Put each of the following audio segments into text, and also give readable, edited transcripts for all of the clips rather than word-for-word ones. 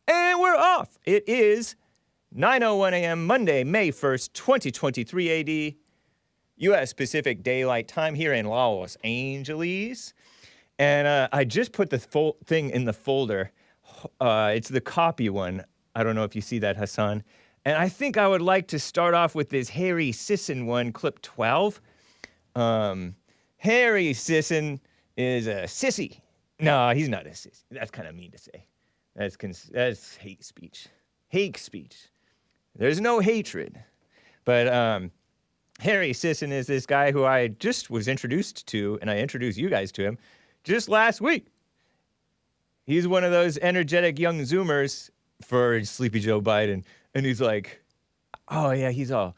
And we're off. It is 9:01 a.m. Monday, May 1st, 2023 AD, U.S. Pacific Daylight Time here in Los Angeles. And I just put the thing in the folder. It's the copy one. I don't know if you see that, Hassan. And I think I would like to start off with this Harry Sisson one, clip 12. Harry Sisson is a sissy. No, he's not a sissy. That's kind of mean to say. That's hate speech. Hate speech. There's no hatred. But Harry Sisson is this guy who I just was introduced to, and I introduced you guys to him just last week. He's one of those energetic young Zoomers for Sleepy Joe Biden. And he's like, oh, yeah, he's all,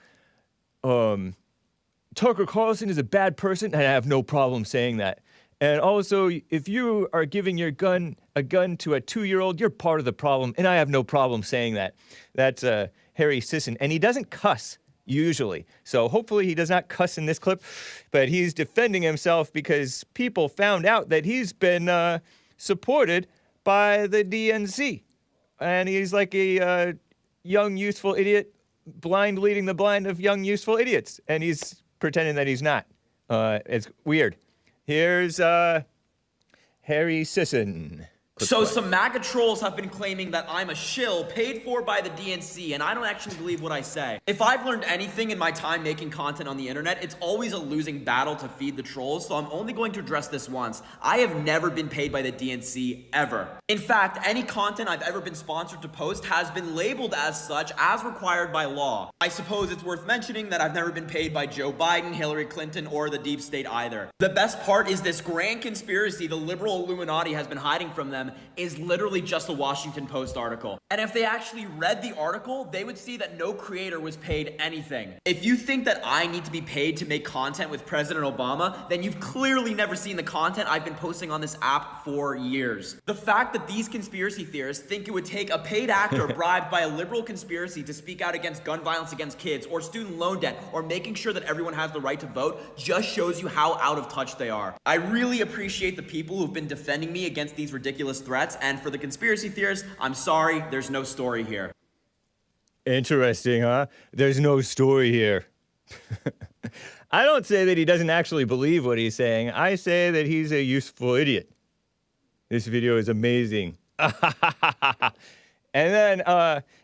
Tucker Carlson is a bad person, and I have no problem saying that. And also, if you are giving a gun to a 2-year-old, you're part of the problem, and I have no problem saying that. That's Harry Sisson, and he doesn't cuss, usually. So hopefully he does not cuss in this clip, but he's defending himself because people found out that he's been supported by the DNC. And he's like a young, useful idiot, blind leading the blind of young, useful idiots. And he's pretending that he's not. It's weird. Here's Harry Sisson. So some MAGA trolls have been claiming that I'm a shill paid for by the DNC, and I don't actually believe what I say. If I've learned anything in my time making content on the internet, it's always a losing battle to feed the trolls, so I'm only going to address this once. I have never been paid by the DNC, ever. In fact, any content I've ever been sponsored to post has been labeled as such as required by law. I suppose it's worth mentioning that I've never been paid by Joe Biden, Hillary Clinton, or the deep state either. The best part is this grand conspiracy the liberal Illuminati has been hiding from them is literally just a Washington Post article. And if they actually read the article, they would see that no creator was paid anything. If you think that I need to be paid to make content with President Obama, then you've clearly never seen the content I've been posting on this app for years. The fact that these conspiracy theorists think it would take a paid actor bribed by a liberal conspiracy to speak out against gun violence against kids or student loan debt or making sure that everyone has the right to vote just shows you how out of touch they are. I really appreciate the people who've been defending me against these ridiculous threats, and for the conspiracy theorists, I'm sorry, there's no story here. Interesting, huh? There's no story here. I don't say that he doesn't actually believe what he's saying. I say that he's a useful idiot. This video is amazing. And then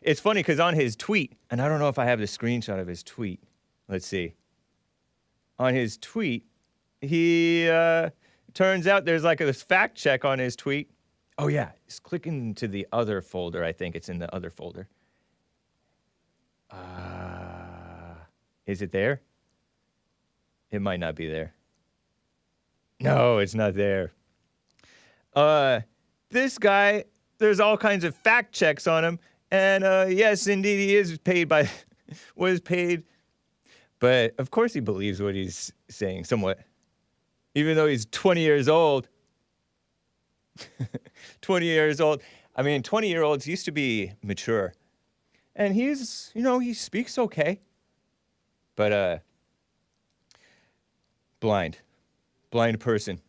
it's funny because on his tweet, and I don't know if I have the screenshot of his tweet. Let's see. On his tweet, he turns out there's like this fact check on his tweet. Oh, yeah. Just click into the other folder. I think it's in the other folder. Is it there? It might not be there. No, it's not there. This guy, there's all kinds of fact checks on him. And yes, indeed, he is paid by, was paid. But of course he believes what he's saying somewhat. Even though he's 20 years old. 20 years old. I mean, 20-year-olds used to be mature. And he's, you know, he speaks okay. But, blind. Blind person.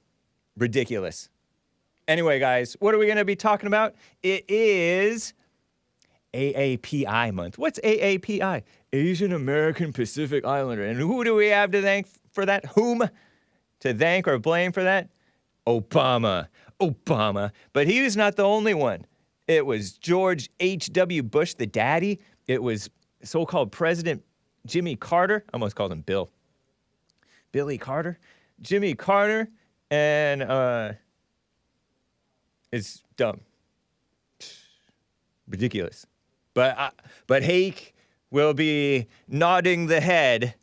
Ridiculous. Anyway, guys, what are we going to be talking about? It is AAPI month. What's AAPI? Asian American Pacific Islander. And who do we have to thank for that? Whom to thank or blame for that? Obama. But he was not the only one. It was George H.W. Bush, the daddy. It was so-called President Jimmy Carter. I almost called him Bill. Billy Carter. Jimmy Carter. And it's dumb. Ridiculous. But Hake will be nodding the head,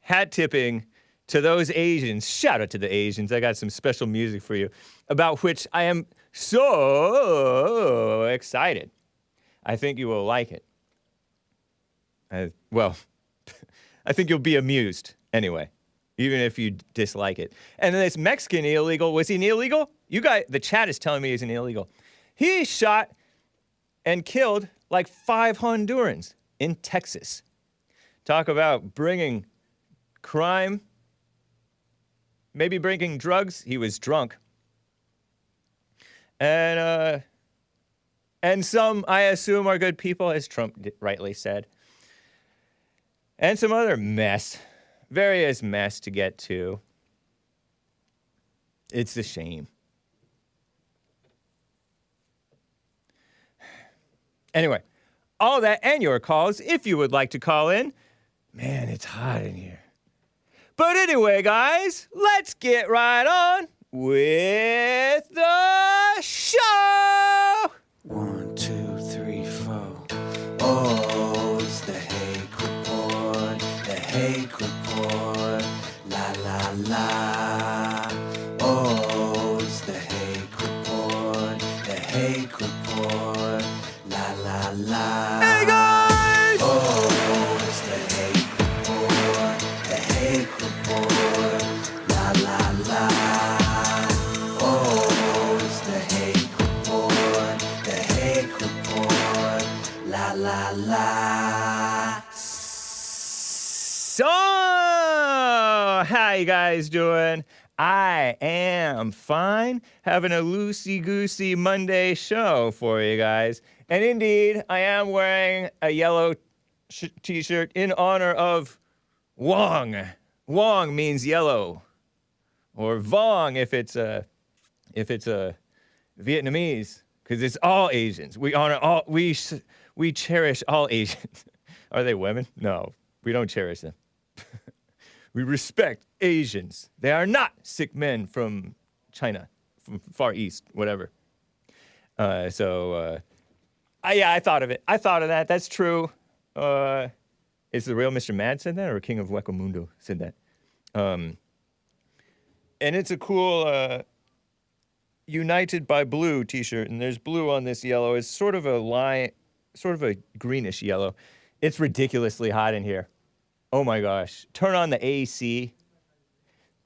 hat tipping to those Asians. Shout out to the Asians. I got some special music for you, about which I am so excited. I think you will like it. Well, I think you'll be amused anyway, even if you dislike it. And this Mexican illegal, was he an illegal? You guys, the chat is telling me he's an illegal. He shot and killed like 5 Hondurans in Texas. Talk about bringing crime, maybe bringing drugs. He was drunk. And some, I assume, are good people, as Trump rightly said. And some other mess, various mess to get to. It's a shame. Anyway, all that and your calls, if you would like to call in. Man, it's hot in here. But anyway, guys, let's get right on with the show. 1, 2, 3, 4. Oh, it's the Hake Report. The Hake Report. La la la. Oh, it's the Hake Report. The Hake Report. La la la. Hey, guys! Oh, it's the Hake Report. The Hake Report. La la la. Oh, it's the Hake Report. The Hake Report. La la la. So, how you guys doing? I am fine. Having a loosey-goosey Monday show for you guys. And indeed, I am wearing a yellow t-shirt in honor of Wong. Wong means yellow. Or Vong if it's a Vietnamese, because it's all Asians. We honor all, we cherish all Asians. Are they women? No, we don't cherish them. We respect Asians. They are not sick men from China, from Far East, whatever. Yeah, I thought of it. I thought of that. That's true. Is the real Mr. Mad said that, or King of Huecamundo said that? And it's a cool United by Blue t-shirt, and there's blue on this yellow. It's sort of a greenish yellow. It's ridiculously hot in here. Oh my gosh. Turn on the AC,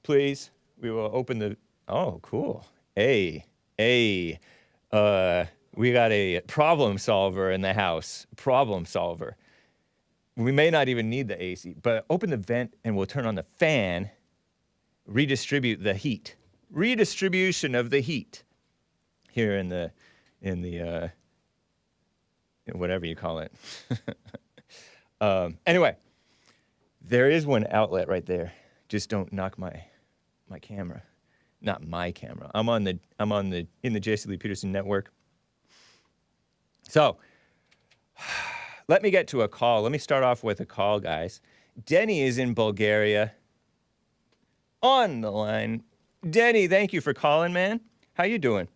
please. We will open the, oh, cool. We got a problem solver in the house. Problem solver. We may not even need the AC, but open the vent and we'll turn on the fan, redistribute the heat. Redistribution of the heat here in the whatever you call it. Anyway, there is one outlet right there. Just don't knock my camera. Not my camera. I'm in the Jesse Lee Peterson network. So, let me get to a call. Let me start off with a call, guys. Denny is in Bulgaria. On the line. Denny, thank you for calling, man. How you doing?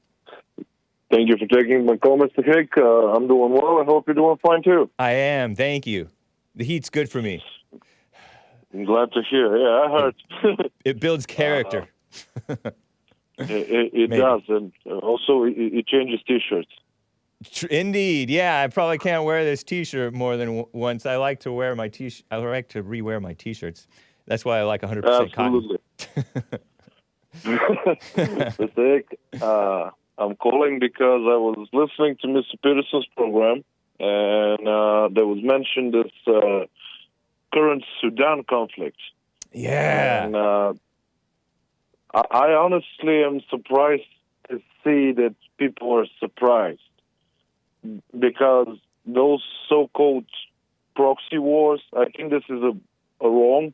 Thank you for taking my call, Mr. Hake. I'm doing well. I hope you're doing fine, too. I am. Thank you. The heat's good for me. I'm glad to hear. Yeah, I heard. It builds character. It does. And also, it changes T-shirts. Indeed. Yeah, I probably can't wear this T-shirt more than once. I like to wear my T-shirt. I like to rewear my T-shirts. That's why I like 100% Absolutely. cotton. Mr. Hake, I'm calling because I was listening to Mr. Peterson's program, and there was mentioned this current Sudan conflict. Yeah. And I honestly am surprised to see that people are surprised, because those so-called proxy wars, I think this is a wrong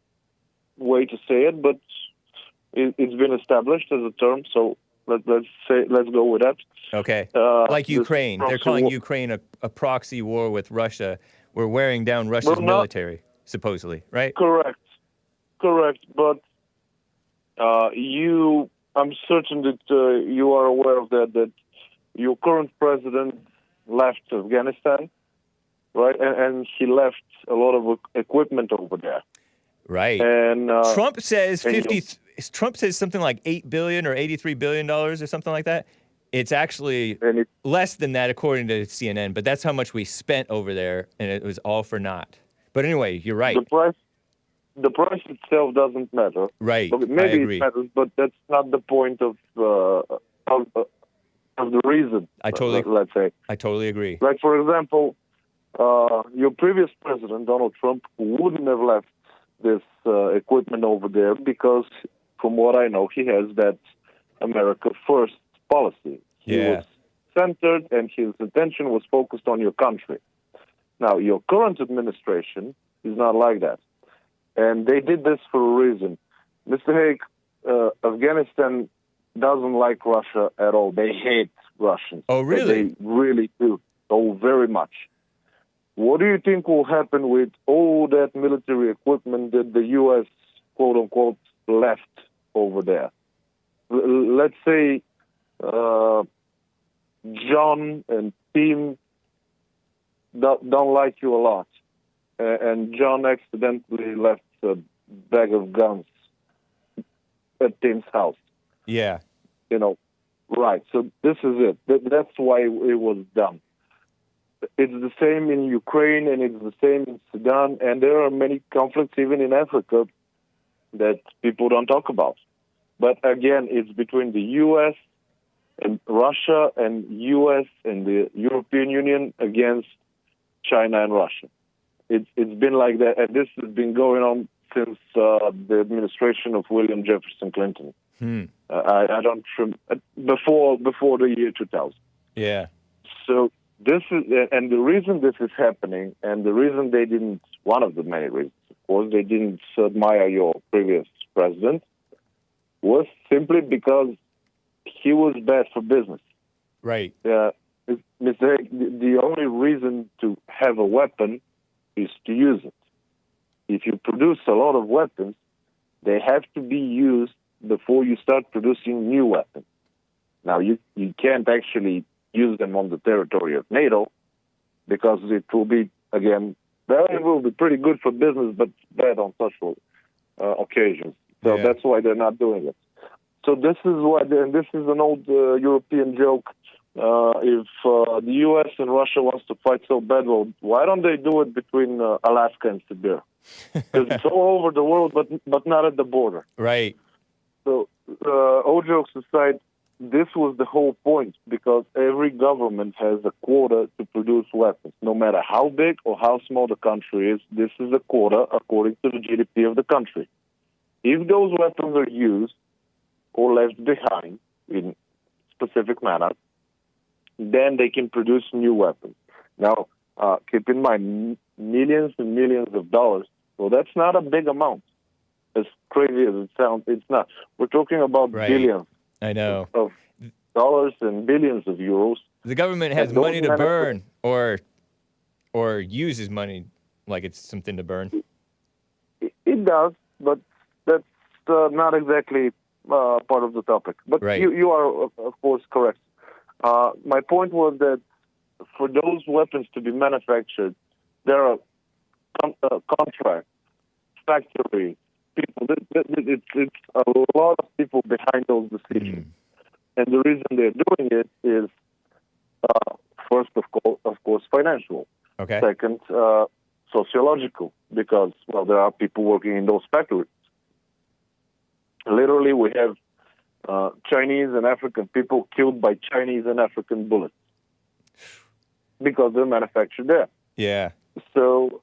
way to say it, but it's been established as a term, so let's go with that. Okay. Like Ukraine. They're calling Ukraine a proxy war with Russia. We're wearing down Russia's military, supposedly, right? Correct. But I'm certain that you are aware of that your current president left Afghanistan, right? And he left a lot of equipment over there. Right. And Trump says Trump says something like $8 billion or $83 billion or something like that. It's actually less than that according to CNN, but that's how much we spent over there, and it was all for naught. But anyway, you're right. The price itself doesn't matter. Right. Maybe I agree. it matters, but that's not the point of the reason. Let's say. I totally agree. Like, for example, your previous president, Donald Trump, wouldn't have left this equipment over there because, from what I know, he has that America First policy. He was centered and his attention was focused on your country. Now, your current administration is not like that. And they did this for a reason. Mr. Hake, Afghanistan doesn't like Russia at all. They hate Russians. Oh, really? They really do. Oh, very much. What do you think will happen with all that military equipment that the U.S., quote-unquote, left over there? Let's say John and Tim don't like you a lot, and John accidentally left a bag of guns at Tim's house. Yeah. You know, right. So this is it. That's why it was done. It's the same in Ukraine, and it's the same in Sudan, and there are many conflicts even in Africa that people don't talk about. But again, it's between the U.S. and Russia and U.S. and the European Union against China and Russia. It's been like that, and this has been going on since the administration of William Jefferson Clinton. I don't before the year 2000. Yeah. So this is, and the reason this is happening, and the reason they didn't, one of the many reasons, of course, they didn't admire your previous president, was simply because he was bad for business. Right. Mr. Hake, the only reason to have a weapon is to use it. If you produce a lot of weapons, they have to be used before you start producing new weapons. Now, you can't actually use them on the territory of NATO because it will be, again, it will be pretty good for business, but bad on social occasions. So that's why they're not doing it. So this is why, and this is an old European joke. If the U.S. and Russia wants to fight so bad, well, why don't they do it between Alaska and Siberia? Because it's all over the world, but not at the border. Right. So, all jokes aside, this was the whole point, because every government has a quota to produce weapons. No matter how big or how small the country is, this is a quota according to the GDP of the country. If those weapons are used or left behind in specific manner, then they can produce new weapons. Now, keep in mind, millions and millions of dollars, well, that's not a big amount. As crazy as it sounds, it's not. We're talking about billions. I know. Of dollars and billions of euros. The government has money to burn, or uses money like it's something to burn. It does, but that's not exactly part of the topic. But you are, of course, correct. My point was that for those weapons to be manufactured, there are contracts, factories, people. It's a lot of people behind those decisions. And the reason they're doing it is, first, of course, financial. Okay. Second, sociological, because, well, there are people working in those factories. Literally, we have Chinese and African people killed by Chinese and African bullets because they're manufactured there. Yeah. So,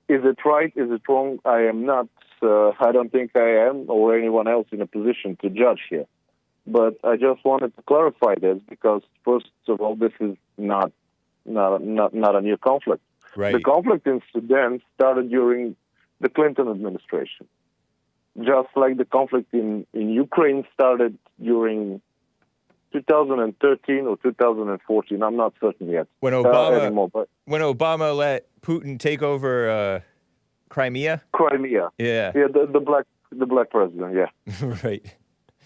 is it right? Is it wrong? I am not. I don't think I am, or anyone else in a position to judge here. But I just wanted to clarify this because, first of all, this is not a new conflict. Right. The conflict in Sudan started during the Clinton administration, just like the conflict in Ukraine started during 2013 or 2014. I'm not certain yet. When Obama anymore, but when Obama let Putin take over Crimea. Crimea. Yeah. Yeah, the black president. Yeah. Right.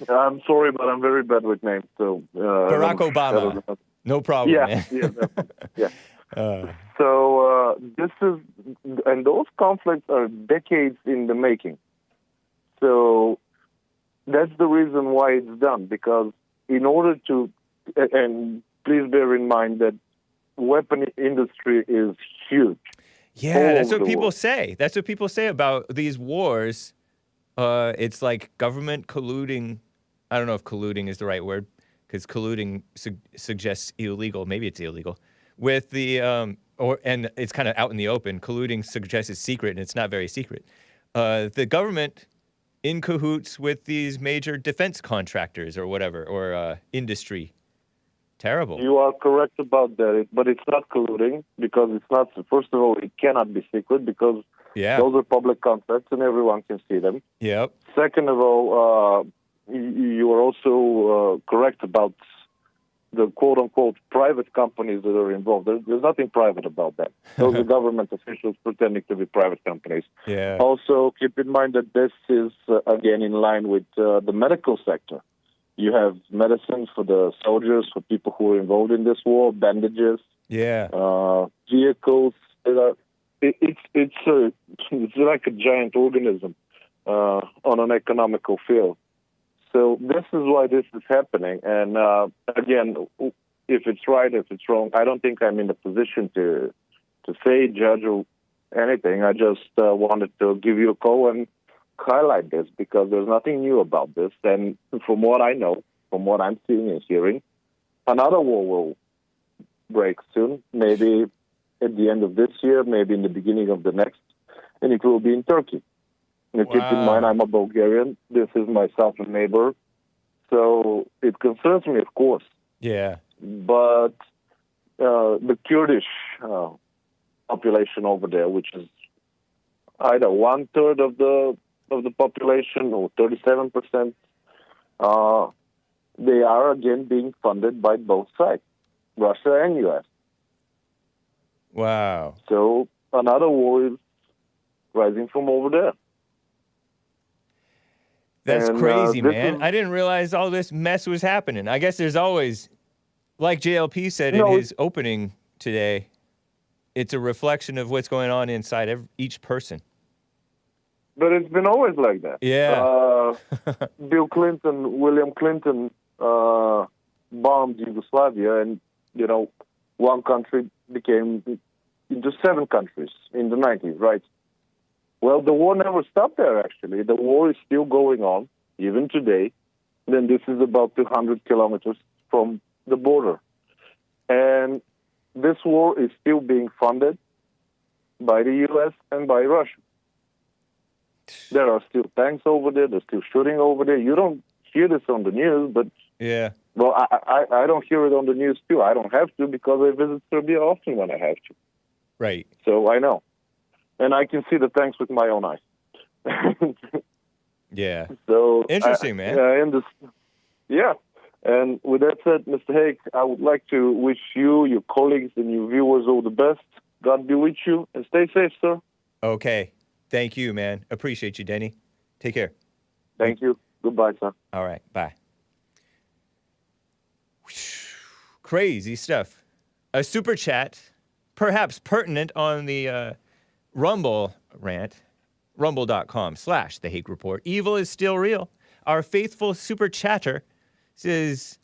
I'm sorry, but I'm very bad with names. So Barack Obama. No problem. Yeah. Man. Yeah. So this is, and those conflicts are decades in the making. So that's the reason why it's done, because in order to, and please bear in mind that weapon industry is huge. Yeah, that's what people say. That's what people say about these wars. It's like government colluding. I don't know if colluding is the right word, because colluding suggests illegal. Maybe it's illegal. With the and it's kind of out in the open. Colluding suggests it's secret, and it's not very secret. The government in cahoots with these major defense contractors or whatever, or industry. Terrible. You are correct about that, but it's not colluding because it's not. First of all, it cannot be secret because those are public contracts and everyone can see them. Yep. Second of all, you are also correct about the quote-unquote private companies that are involved. There's nothing private about that. Those are government officials pretending to be private companies. Yeah. Also, keep in mind that this is, again, in line with the medical sector. You have medicines for the soldiers, for people who are involved in this war, bandages, vehicles. It's like a giant organism on an economical field. So this is why this is happening. And again, if it's right, if it's wrong, I don't think I'm in the position to say, judge, or anything. I just wanted to give you a call and highlight this because there's nothing new about this. And from what I know, from what I'm seeing and hearing, another war will break soon, maybe at the end of this year, maybe in the beginning of the next, and it will be in Turkey. And keep in mind, I'm a Bulgarian. This is my southern neighbor. So it concerns me, of course. Yeah. But the Kurdish population over there, which is either 1/3 of the population or 37%, they are again being funded by both sides, Russia and U.S. Wow. So another war is rising from over there. That's crazy, man. I didn't realize all this mess was happening. I guess there's always, like JLP said in his opening today, it's a reflection of what's going on inside each person. But it's been always like that. Yeah. William Clinton bombed Yugoslavia, and, one country became into 7 countries in the 90s, right? Well, the war never stopped there, actually. The war is still going on, even today. Then this is about 200 kilometers from the border. And this war is still being funded by the U.S. and by Russia. There are still tanks over there. There's still shooting over there. You don't hear this on the news, but well, I don't hear it on the news too. I don't have to because I visit Serbia often when I have to. Right. So I know, and I can see the tanks with my own eyes. Yeah. So interesting, man. Yeah. And with that said, Mr. Hake, I would like to wish you, your colleagues, and your viewers all the best. God be with you, and stay safe, sir. Okay. Thank you, man. Appreciate you, Denny. Take care. Thank you. Goodbye, sir. All right. Bye. Crazy stuff. A super chat, perhaps pertinent on the Rumble rant, rumble.com/The Hake Report. Evil is still real. Our faithful super chatter says,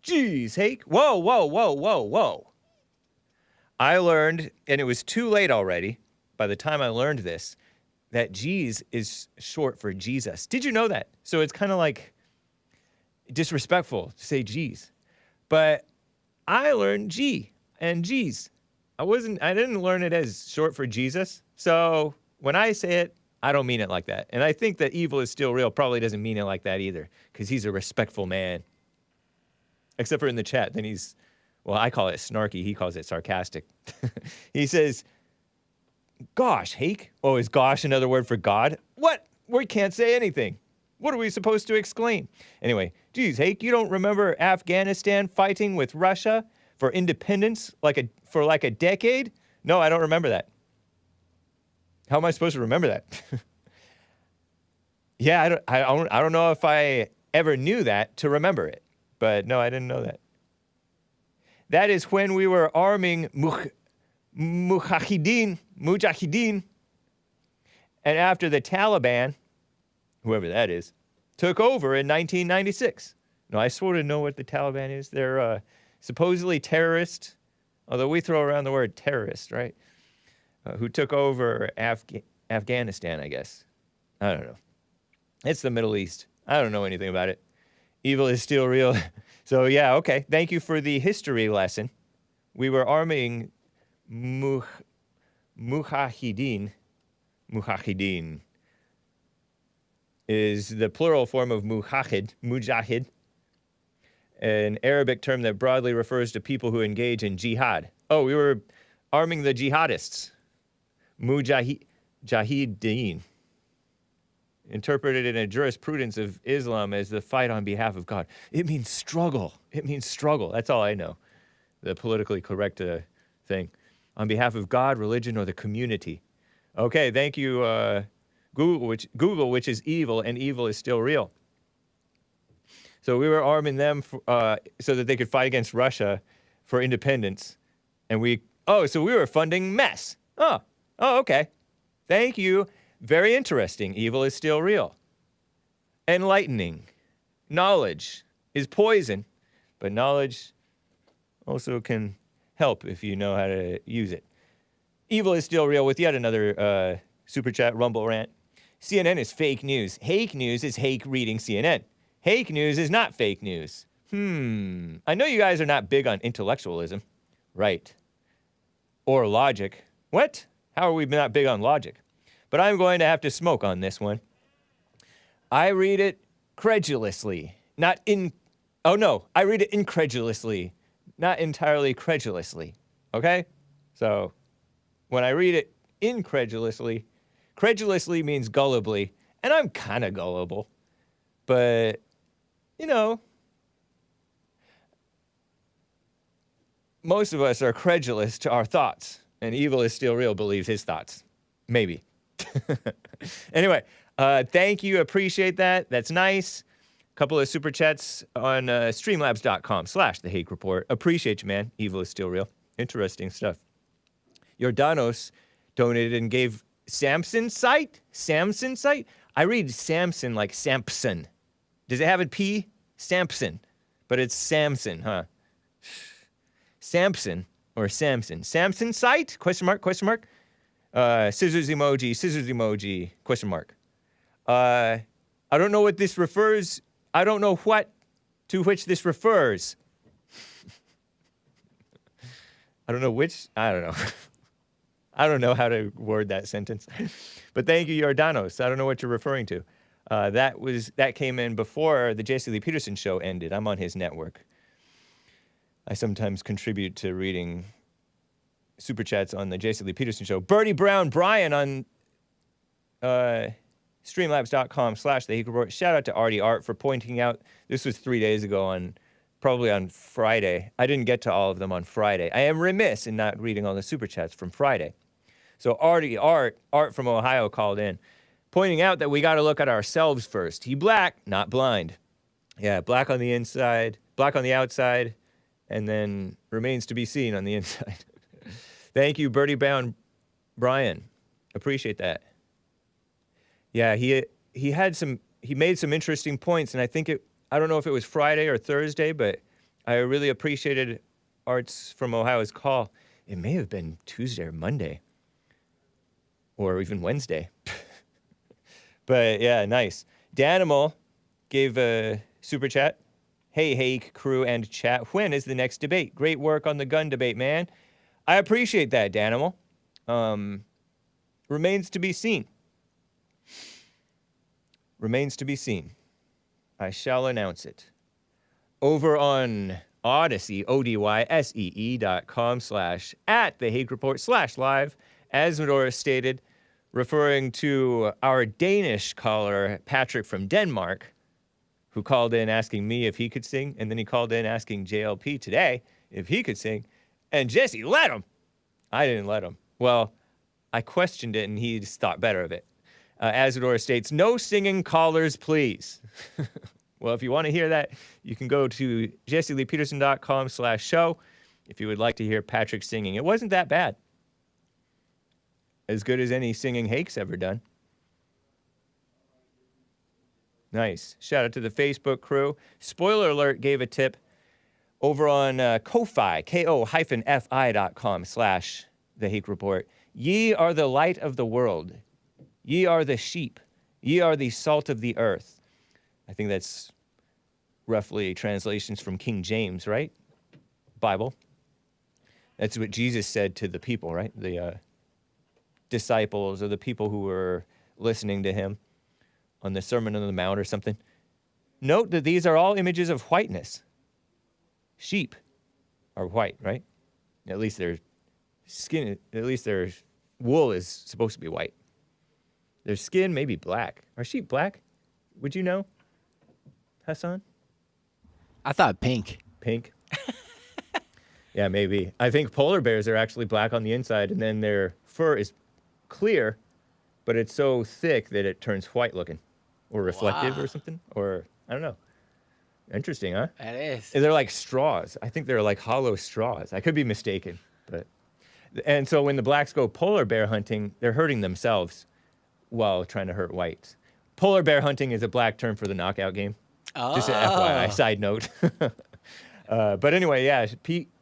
geez, Hake, whoa. I learned, and it was too late already by the time I learned this, that G's is short for Jesus. Did you know that? So it's kind of like disrespectful to say G's. But I learned G and G's. I didn't learn it as short for Jesus. So when I say it, I don't mean it like that. And I think that evil is still real probably doesn't mean it like that either, because he's a respectful man. Except for in the chat, then I call it snarky. He calls it sarcastic. He says, gosh, Hake. Oh, is gosh another word for God? What? We can't say anything. What are we supposed to exclaim? Anyway, geez, Hake, you don't remember Afghanistan fighting with Russia for independence for like a decade? No, I don't remember that. How am I supposed to remember that? Yeah, I don't know if I ever knew that to remember it. But no, I didn't know that. That is when we were arming Mujahideen. And after the Taliban, whoever that is, took over in 1996. No, I sort of know what the Taliban is. They're supposedly terrorists, although we throw around the word terrorist, right? Who took over Afghanistan, I guess. I don't know. It's the Middle East. I don't know anything about it. Evil is still real. So, yeah, okay. Thank you for the history lesson. We were arming Mujahideen is the plural form of mujahid, an Arabic term that broadly refers to people who engage in jihad. Oh, we were arming the jihadists. Mujahideen. Interpreted in a jurisprudence of Islam as the fight on behalf of God. It means struggle. It means struggle. That's all I know. The politically correct thing. On behalf of God, religion, or the community. Okay, thank you, Google, which is evil, and evil is still real. So we were arming them so that they could fight against Russia for independence. And so we were funding mess. Oh, okay. Thank you. Very interesting. Evil is still real. Enlightening. Knowledge is poison, but knowledge also can help if you know how to use it. Evil is still real with yet another super chat rumble rant. CNN is fake news. Hake news is Hake reading CNN. Hake news is not fake news. I know you guys are not big on intellectualism. Right. Or logic. What? How are we not big on logic? But I'm going to have to smoke on this one. I read it credulously, I read it incredulously, not entirely credulously, okay? So, when I read it incredulously, credulously means gullibly, and I'm kind of gullible. But, most of us are credulous to our thoughts, and evil is still real believes his thoughts. Maybe. Anyway, thank you. Appreciate that. That's nice. A couple of super chats on streamlabs.com/The Hake Report. Appreciate you, man. Evil is still real. Interesting stuff. Jordanos donated and gave Samson site? I read Samson like Samson. Does it have a P? Samson. But it's Samson, huh? Samson or Samson. Samson site? Question mark. Scissors emoji, question mark. I don't know what this refers. I don't know to which this refers. I don't know. I don't know how to word that sentence. But thank you, Jordanos. I don't know what you're referring to. That came in before the Jesse Lee Peterson show ended. I'm on his network. I sometimes contribute to reading super chats on the Jesse Lee Peterson show. Bertie Brown Brian on streamlabs.com/The Hake Report. Shout out to Artie Art for pointing out, this was 3 days ago probably on Friday. I didn't get to all of them on Friday. I am remiss in not reading all the super chats from Friday. So Artie Art from Ohio called in, pointing out that we got to look at ourselves first. He black, not blind. Yeah, black on the inside, black on the outside, and then remains to be seen on the inside. Thank you, Bertie Brown Brian. Appreciate that. Yeah, he made some interesting points, and I don't know if it was Friday or Thursday, but I really appreciated Art's from Ohio's call. It may have been Tuesday or Monday, or even Wednesday. But yeah, nice. Danimal gave a super chat. Hey, Hake, crew, and chat. When is the next debate? Great work on the gun debate, man. I appreciate that, Danimal. Remains to be seen. Remains to be seen. I shall announce it. Over on Odyssey, ODYSEE.com/@The Hake Report /live, as Medora stated, referring to our Danish caller, Patrick from Denmark, who called in asking me if he could sing, and then he called in asking JLP today if he could sing, and Jesse let him. I didn't let him. Well, I questioned it, and he just thought better of it. Azador states, no singing callers, please. Well, if you want to hear that, you can go to jesseleepeterson.com/show if you would like to hear Patrick singing. It wasn't that bad. As good as any singing Hake's ever done. Nice. Shout out to the Facebook crew. Spoiler alert gave a tip over on Ko-Fi, ko-fi.com/The Hake Report. Ye are the light of the world. Ye are the sheep. Ye are the salt of the earth. I think that's roughly translations from King James, right? Bible. That's what Jesus said to the people, right? The disciples or the people who were listening to him on the Sermon on the Mount or something. Note that these are all images of whiteness. Sheep are white, right? At least their skin, at least their wool is supposed to be white. Their skin may be black. Are sheep black? Would you know, Hassan? I thought pink. Pink? Yeah, maybe. I think polar bears are actually black on the inside, and then their fur is clear, but it's so thick that it turns white looking or reflective or something. Or, I don't know. Interesting, huh? That is. They're like straws. I think they're like hollow straws. I could be mistaken. And so when the blacks go polar bear hunting, they're hurting themselves while trying to hurt whites. Polar bear hunting is a black term for the knockout game. Oh. Just an FYI, side note. But anyway, yeah,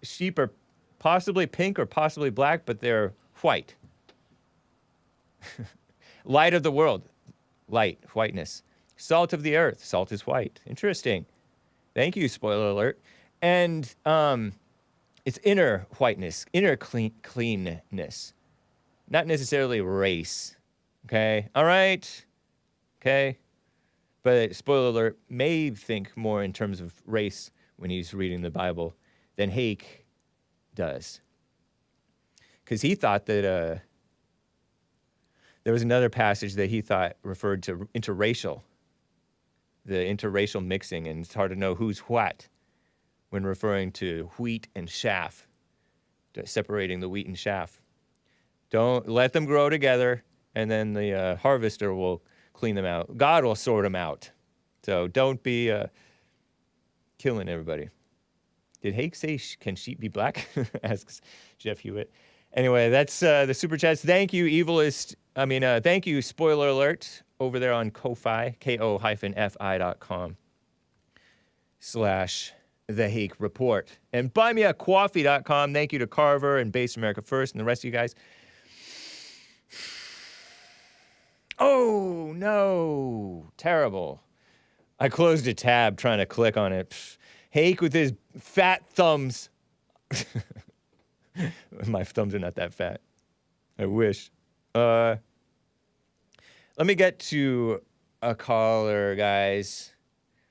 sheep are possibly pink or possibly black, but they're white. Light of the world, light, whiteness. Salt of the earth, salt is white. Interesting. Thank you, spoiler alert. And it's inner whiteness, inner cleanness, not necessarily race. Okay, all right, okay. But spoiler alert, may think more in terms of race when he's reading the Bible than Hake does. Because he thought that there was another passage that he thought referred to interracial, the interracial mixing, and it's hard to know who's what when referring to wheat and chaff, separating the wheat and chaff. Don't let them grow together, and then the harvester will clean them out. God will sort them out. So don't be killing everybody. Did Hake say, can sheep be black? Asks Jeff Hewitt. Anyway, that's the super chats. Thank you, thank you, spoiler alert, over there on Ko-Fi, ko-fi.com/The Hake Report. And buymeacoffee.com. Thank you to Carver and Base America First and the rest of you guys. Oh, no. Terrible. I closed a tab trying to click on it. Hake with his fat thumbs. My thumbs are not that fat. I wish. Let me get to a caller, guys,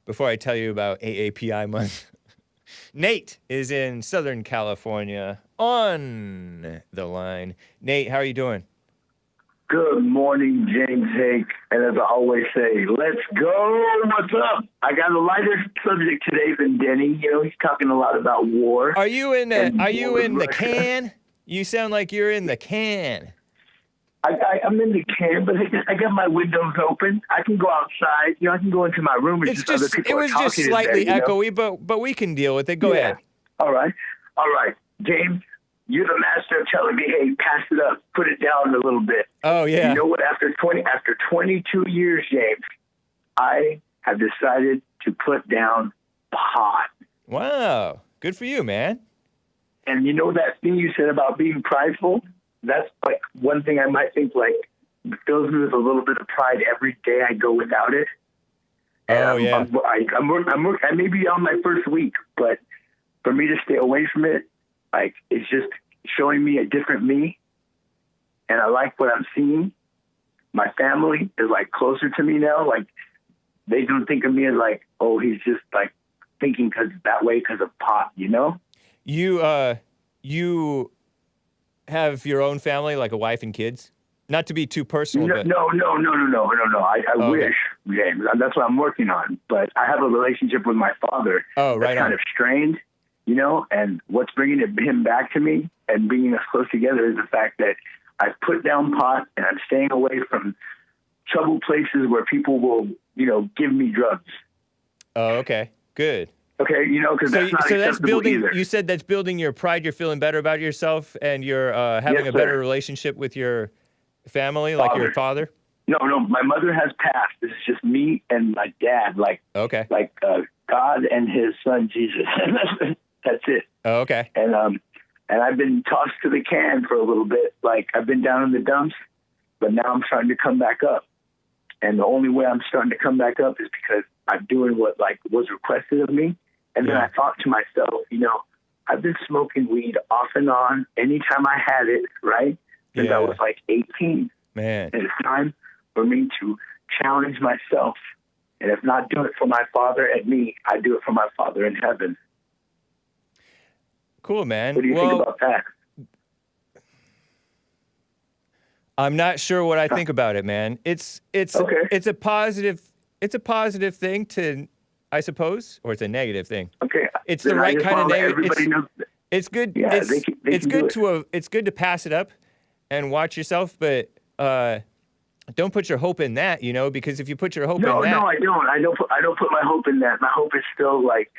before I tell you about AAPI month. Nate is in Southern California on the line. Nate, how are you doing? Good morning, James Hake. And as I always say, let's go. What's up? I got a lighter subject today than Denny. You know, he's talking a lot about war. Are you in the can? You sound like you're in the can. I'm in the can, but I got my windows open. I can go outside. You know, I can go into my room. And It was just slightly echoey, but we can deal with it. Go ahead. All right. James, you're the master of telling me, hey, pass it up, put it down a little bit. Oh, yeah. You know what? After 22 years, James, I have decided to put down pot. Wow. Good for you, man. And you know that thing you said about being prideful? That's like one thing I might think like fills me with a little bit of pride every day I go without it. And yeah. I may be on my first week, but for me to stay away from it, like, it's just showing me a different me. And I like what I'm seeing. My family is like closer to me now. Like, they don't think of me as like, oh, he's just like thinking that way because of pot, you know? You have your own family, like a wife and kids? Not to be too personal, No. but... I wish, James. That's what I'm working on. But I have a relationship with my father that's kind of strained, you know, and what's bringing him back to me and bringing us close together is the fact that I've put down pot and I'm staying away from trouble places where people will, you know, give me drugs. Oh, okay. Good. Okay, you know, because that's not that's building. either. You said that's building your pride. You're feeling better about yourself, and you're having a better relationship with your family, like your father. No, my mother has passed. This is just me and my dad, like God and His Son Jesus. That's it. Oh, okay. And I've been tossed to the can for a little bit. Like, I've been down in the dumps, but now I'm starting to come back up. And the only way I'm starting to come back up is because I'm doing what like was requested of me. And then I thought to myself, you know, I've been smoking weed off and on anytime I had it, right? Since I was like 18. Man. And it's time for me to challenge myself. And if not do it for my Father and me, I do it for my Father in heaven. Cool, man. What do you think about that? I'm not sure what I think about it, man. It's a positive thing to, I suppose, or it's a negative thing. Okay. It's the right kind of negative. It's good. Yeah, it's good to pass it up and watch yourself, but don't put your hope in that, because if you put your hope in that. No, I don't. I don't put my hope in that. My hope is still like,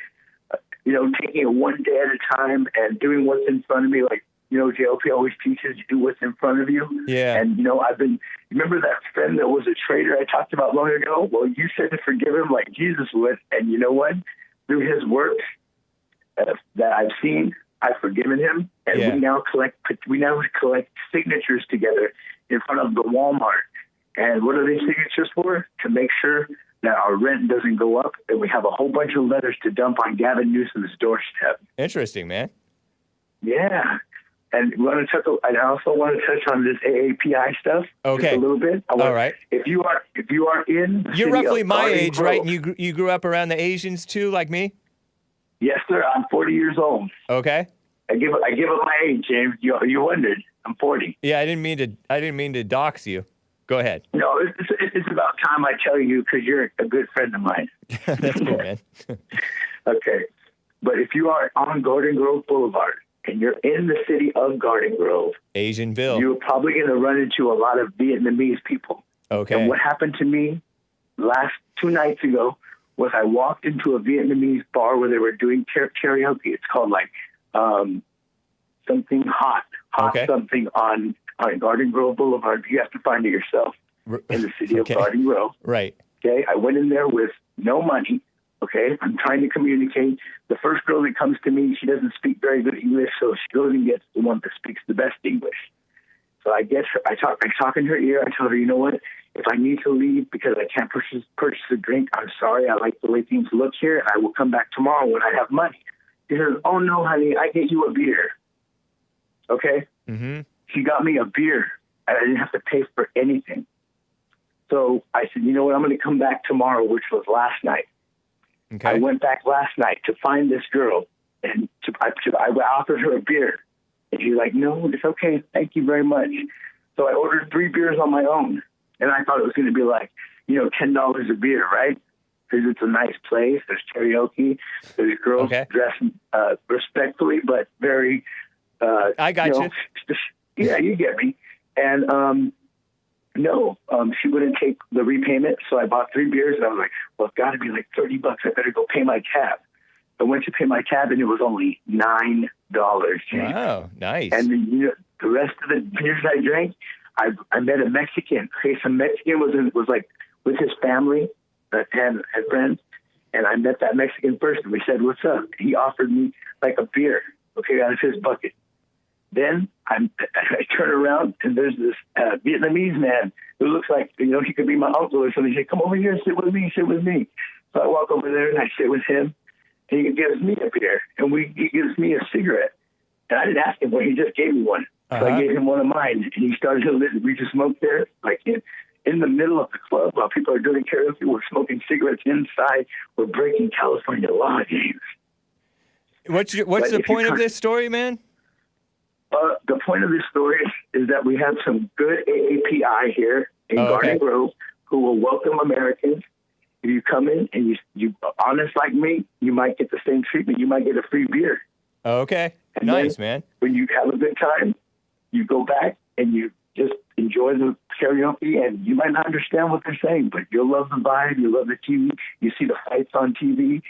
taking it one day at a time and doing what's in front of me. Like, JLP always teaches you do what's in front of you. Yeah. And, remember that friend that was a traitor I talked about long ago? Well, you said to forgive him like Jesus would. And you know what? Through his works that I've seen, I've forgiven him. And we now collect signatures together in front of the Walmart. And what are these signatures for? To make sure that our rent doesn't go up. And we have a whole bunch of letters to dump on Gavin Newsom's doorstep. Interesting, man. Yeah. And I also want to touch on this AAPI stuff. Okay. Just a little bit. All right. If you are in, you're roughly my age, right? And you grew up around the Asians too, like me. Yes, sir. I'm 40 years old. Okay. I give up my age, James. You wondered. I'm 40. Yeah, I didn't mean to dox you. Go ahead. No, it's about time I tell you because you're a good friend of mine. That's cool, man. Okay. But if you are on Garden Grove Boulevard and you're in the city of Garden Grove, Asianville, you're probably going to run into a lot of Vietnamese people. Okay. And what happened to me last 2 nights ago was I walked into a Vietnamese bar where they were doing karaoke. It's called like something hot okay. something on Garden Grove Boulevard. You have to find it yourself in the city of Garden Grove. Right. Okay. I went in there with no money. Okay. I'm trying to communicate. The first girl that comes to me, she doesn't speak very good English, so she goes and gets the one that speaks the best English. So I get her. I talk in her ear. I tell her, you know what? If I need to leave because I can't purchase a drink, I'm sorry. I like the way things look here, and I will come back tomorrow when I have money. She says, oh, no, honey, I get you a beer. Okay? Mm-hmm. She got me a beer, and I didn't have to pay for anything. So I said, you know what? I'm going to come back tomorrow, which was last night. Okay. I went back last night to find this girl, and I offered her a beer. And she's like, no, it's okay. Thank you very much. So I ordered 3 beers on my own. And I thought it was going to be like, $10 a beer, right? Because it's a nice place. There's karaoke. There's girls dressed respectfully, but very... I got you. Yeah, you get me. And she wouldn't take the repayment. So I bought 3 beers, and I was like, well, it's got to be like $30. I better go pay my tab. I went to pay my tab, and it was only $9. James. Wow, nice. And the rest of the beers I drank, I met a Mexican. Okay, some Mexican was like with his family and friends, and I met that Mexican first, and we said, "What's up?" He offered me like a beer, out of his bucket. Then I turn around, and there's this Vietnamese man who looks like he could be my uncle or something. He said, "Come over here and sit with me, sit with me." So I walk over there and I sit with him. And he gives me a beer, and he gives me a cigarette. And I didn't ask him for it. He just gave me one. So I gave him one of mine, and he started to listen. We just smoked there, like in the middle of the club while people are doing karaoke. We're smoking cigarettes inside. We're breaking California law, James. What's the point of this story, man? The point of this story is that we have some good AAPI here in Garden Grove who will welcome Americans. If you come in and you honest like me, you might get the same treatment. You might get a free beer. Okay. And nice, man. When you have a good time, you go back and you just enjoy the karaoke, and you might not understand what they're saying, but you'll love the vibe. You love the TV. You see the fights on TV,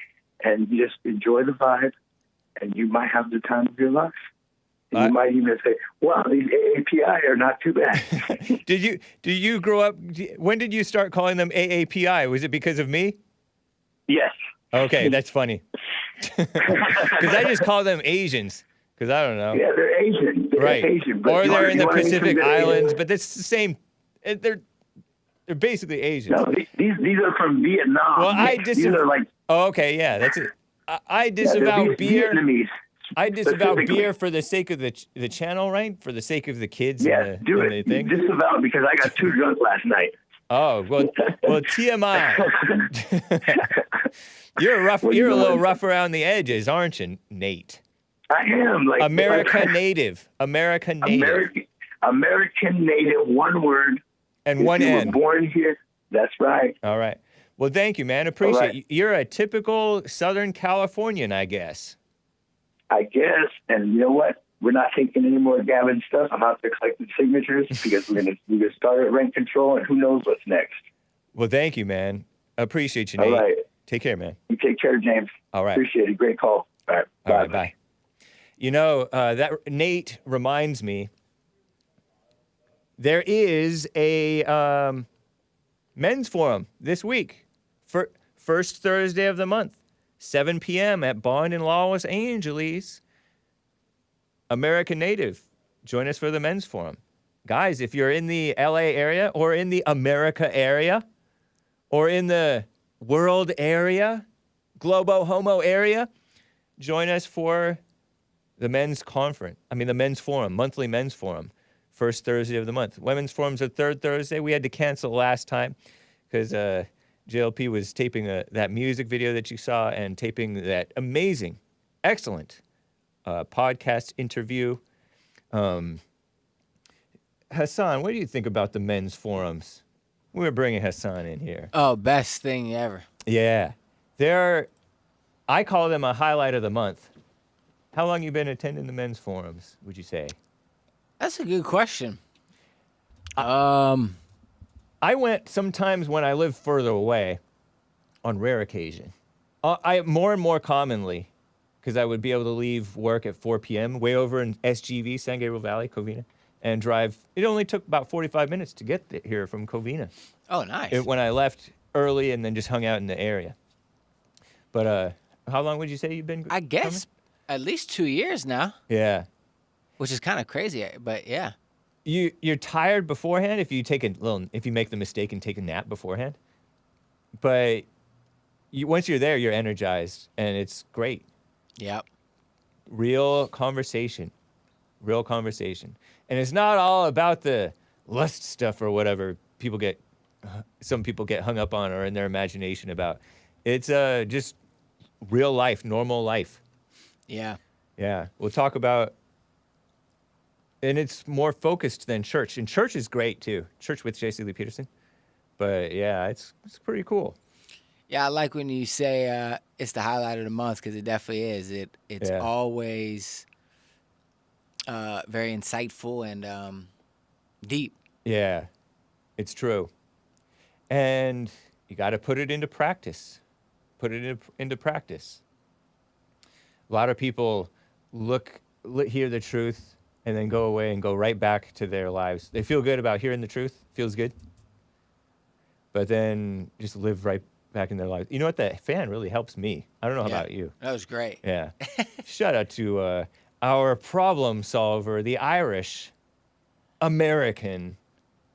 and you just enjoy the vibe, and you might have the time of your life. And you might even say, wow, these AAPI are not too bad. Did you grow up, when did you start calling them AAPI? Was it because of me? Yes. Okay, that's funny. Because I just call them Asians, because I don't know. Yeah, they're Asian. They're Asian, or they're in the Pacific Islands, but it's the same. They're basically Asians. No, these are from Vietnam. Well, these are like... Oh, okay, yeah, that's it. I disavow beer. Vietnamese. I disavow beer for the sake of the channel, right? For the sake of the kids. Yeah, and the, do and it. the thing. Disavow because I got too drunk last night. Oh well, TMI. You're a little rough around the edges, aren't you, Nate? I am like American native. American native. American native. One word. And one you N. were born here. That's right. All right. Well, thank you, man. Appreciate it. You're a typical Southern Californian, I guess. I guess. And you know what? We're not taking any more Gavin stuff. I'm out there collecting signatures because we're gonna start at rent control, and who knows what's next. Well, thank you, man. Appreciate you, Nate. All right. Take care, man. You take care, James. All right. Appreciate it. Great call. All right. All right, bye. You know, that Nate reminds me, there is a men's forum this week for first Thursday of the month, 7 p.m. at Bond in Los Angeles. American Native, join us for the men's forum. Guys, if you're in the LA area or in the America area or in the world area, Globo Homo area, join us for the men's the men's forum, monthly men's forum, first Thursday of the month. Women's forum's the third Thursday. We had to cancel last time because JLP was taping that music video that you saw and taping that amazing, excellent podcast interview. Hassan, what do you think about the men's forums? We're bringing Hassan in here. Oh, best thing ever. Yeah. I call them a highlight of the month. How long you been attending the men's forums, would you say? That's a good question. I went sometimes when I lived further away, on rare occasion. I more and more commonly, because I would be able to leave work at 4 p.m. way over in SGV, San Gabriel Valley, Covina, and drive. It only took about 45 minutes to get here from Covina. Oh, nice. When I left early and then just hung out in the area. But how long would you say you've been I guess at least 2 years now. Yeah. Which is kind of crazy, but yeah. You're tired beforehand if you make the mistake and take a nap beforehand. But once you're there, you're energized, and it's great. Yep. Real conversation. And it's not all about the lust stuff or whatever some people get hung up on or in their imagination about. It's just real life, normal life. Yeah. Yeah. We'll talk about, and it's more focused than church. And church is great too. Church with J.C. Lee Peterson. But yeah, it's pretty cool. Yeah, I like when you say it's the highlight of the month because it definitely is. It's always very insightful and deep. Yeah, it's true. And you got to put it into practice. Into practice. A lot of people hear the truth and then go away and go right back to their lives. They feel good about hearing the truth. Feels good. But then just live right back in their lives. You know what? The fan really helps me. I don't know about you. That was great. Yeah. Shout out to our problem solver, the Irish American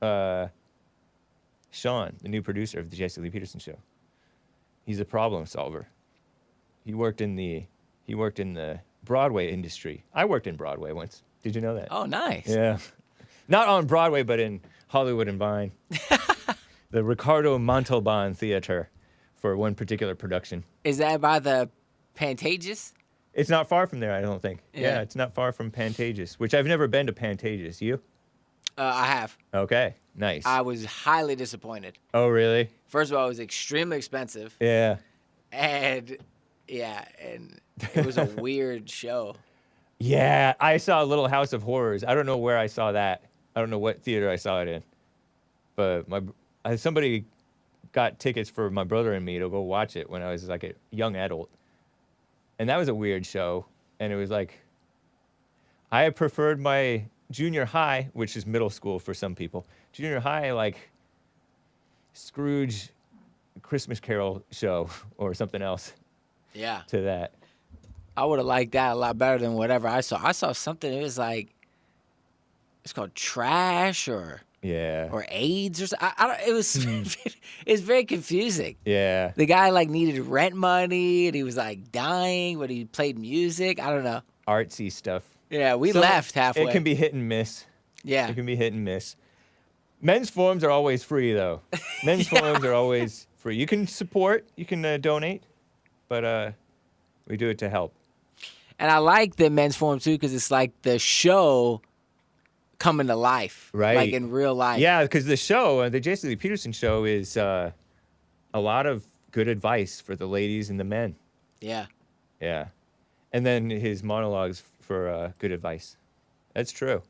Sean, the new producer of the J.C. Lee Peterson Show. He's a problem solver. He worked in the Broadway industry. I worked in Broadway once. Did you know that? Oh, nice. Yeah. Not on Broadway, but in Hollywood and Vine. The Ricardo Montalban Theater for one particular production. Is that by the Pantages? It's not far from there, I don't think. Yeah, it's not far from Pantages, which I've never been to Pantages. You? I have. Okay, nice. I was highly disappointed. Oh, really? First of all, it was extremely expensive. Yeah. And it was a weird show. Yeah, I saw Little House of Horrors. I don't know where I saw that. I don't know what theater I saw it in. But somebody got tickets for my brother and me to go watch it when I was like a young adult. And that was a weird show. And it was like, I preferred my junior high, which is middle school for some people. Junior high, like Scrooge Christmas Carol show or something else. Yeah. To that. I would have liked that a lot better than whatever I saw. I saw something, it was like, it's called Trash or AIDS or something. It was it's very confusing. Yeah. The guy like needed rent money and he was like dying, but he played music. I don't know. artsy stuff. Yeah, we Some- left halfway. It can be hit and miss. Yeah. It can be hit and miss. Men's forums are always free, though. Men's forums are always free. You can support, you can donate, but we do it to help. And I like the men's forum too because it's like the show coming to life, Right. Like in real life. Yeah, because the show, the Jason Lee Peterson show, is a lot of good advice for the ladies and the men. Yeah. Yeah. And then his monologues for good advice. That's true.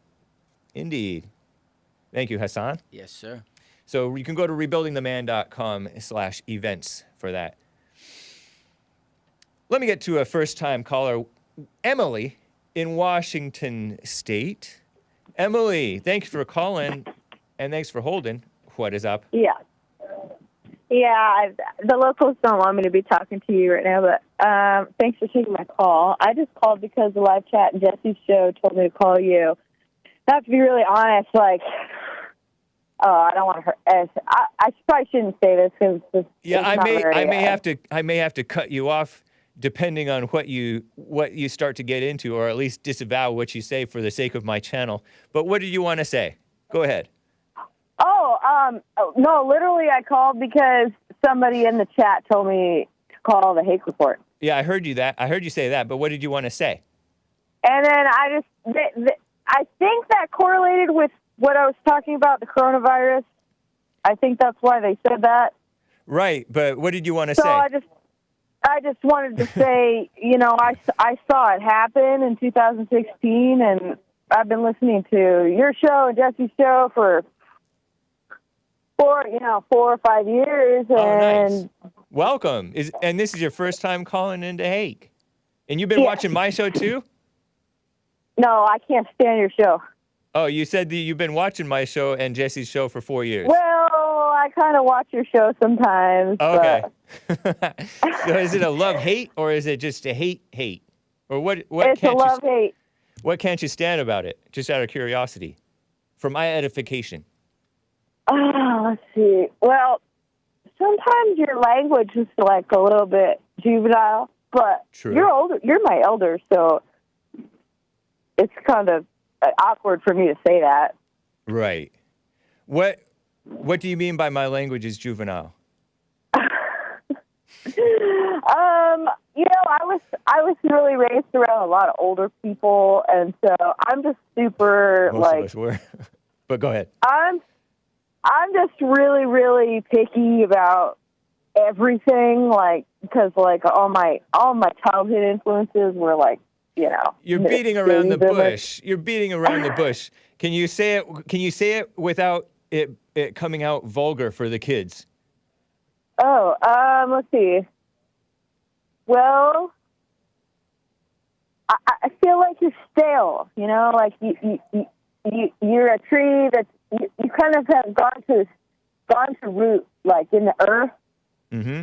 Indeed. Thank you, Hassan. Yes, sir. So you can go to rebuildingtheman.com/events for that. Let me get to a first-time caller, Emily in Washington State. Emily, thanks for calling, and thanks for holding. What is up? Yeah. Yeah, the locals don't want me to be talking to you right now, but thanks for taking my call. I just called because the live chat and Jesse's show told me to call you. I have to be really honest, like, I don't want to hurt. I probably shouldn't say this because Yeah, I may have to cut you off depending on what you start to get into, or at least disavow what you say for the sake of my channel. But what did you want to say? Go ahead. No, literally I called because somebody in the chat told me to call the Hake Report. Yeah, I heard you say that, but what did you want to say? And then I think that correlated with what I was talking about, the coronavirus. I think that's why they said that. Right, but what did you want to So say? I just wanted to say, I saw it happen in 2016, and I've been listening to your show and Jesse's show for 4 or 5 years. Oh, and nice. Welcome. And this is your first time calling into Hake? And you've been watching my show too? No, I can't stand your show. Oh, you said that you've been watching my show and Jesse's show for 4 years. Well, I kind of watch your show sometimes. Okay. So is it a love-hate, or is it just a hate? Or what It's a love-hate. What can't you stand about it? Just out of curiosity. For my edification. Let's see. Well, sometimes your language is like a little bit juvenile, but True. you're older. You're my elder, so it's kind of awkward for me to say that. Right. What do you mean by my language is juvenile? I was really raised around a lot of older people, and so I'm just super Most of us were. But go ahead. I'm just really, really picky about everything, because all my childhood influences were You're beating around the bush. You're beating around the bush. Can you say it? Can you say it without it coming out vulgar for the kids? Let's see. Well, I feel like you're stale. Like you're a tree that you kind of have gone to root, like in the earth. Mm-hmm.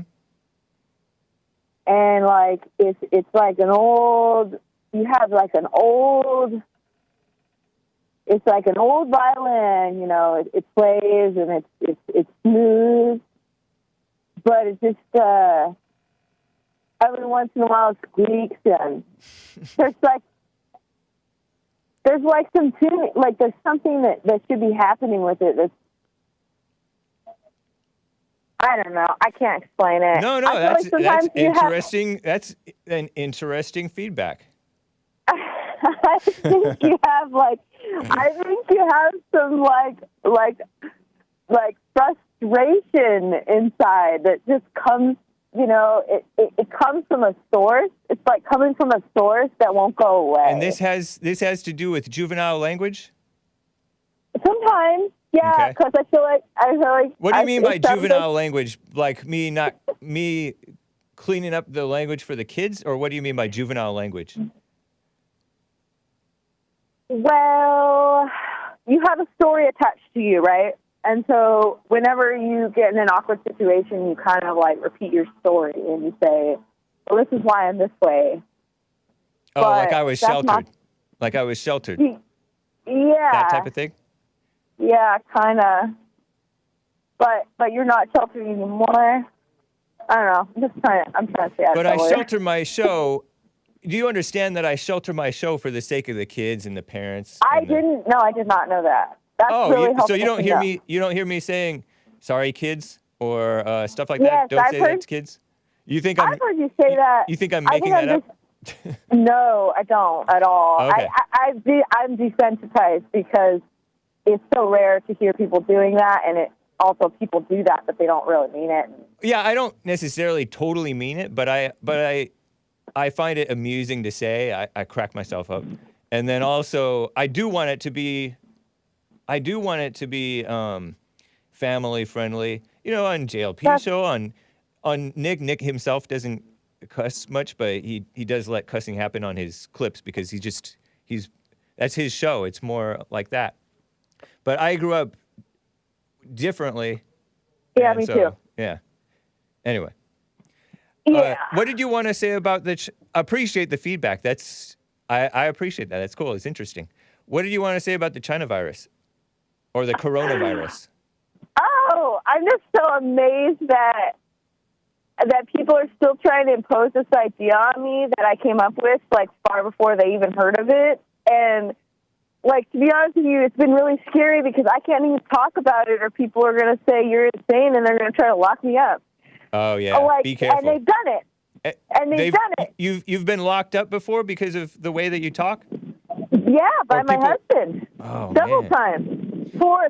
And it's like an old. You have it's like an old violin, it plays and it's smooth, but it just, every once in a while it squeaks, and there's some tuning, there's something that should be happening with it that's, I don't know. I can't explain it. No, that's interesting. That's an interesting feedback. I think you have some frustration inside that just comes, it comes from a source. It's like coming from a source that won't go away. And this has to do with juvenile language? Sometimes, yeah, because I feel like What do you mean by juvenile language? Like me cleaning up the language for the kids, or what do you mean by juvenile language? Well, you have a story attached to you, right? And so whenever you get in an awkward situation, you kind of repeat your story and you say, well, this is why I'm this way. Oh, like I was sheltered. Like I was sheltered. Yeah. That type of thing? Yeah, kind of. But you're not sheltered anymore. I don't know. I'm trying to say that. But I shelter my show you understand that I shelter my show for the sake of the kids and the parents? I didn't. No, I did not know that. That's really helpful. So you don't to hear know. me? You don't hear me saying sorry, kids, or stuff like Yes, that? Don't I've say heard- that to kids. You think I'm? I've heard you say that. You think I'm I making think that up? No, I don't at all. Okay. I'm desensitized because it's so rare to hear people doing that, and it also people do that, but they don't really mean it. Yeah, I don't necessarily totally mean it, but I find it amusing to say. I crack myself up, and then also I do want it to be family friendly. You know, on JLP show on Nick himself doesn't cuss much, but he does let cussing happen on his clips because he's that's his show. It's more like that. But I grew up differently. Yeah, me too. Yeah. Anyway. Yeah. What did you want to say about the? Appreciate the feedback. I appreciate that. That's cool. It's interesting. What did you want to say about the China virus or the coronavirus? Oh, I'm just so amazed that people are still trying to impose this idea on me that I came up with like far before they even heard of it. And like, to be honest with you, it's been really scary because I can't even talk about it or people are going to say you're insane and they're going to try to lock me up. Oh, yeah. Be careful. And they've done it. They've done it. You've been locked up before because of the way that you talk? Yeah, by my husband. Oh, several man. times. 4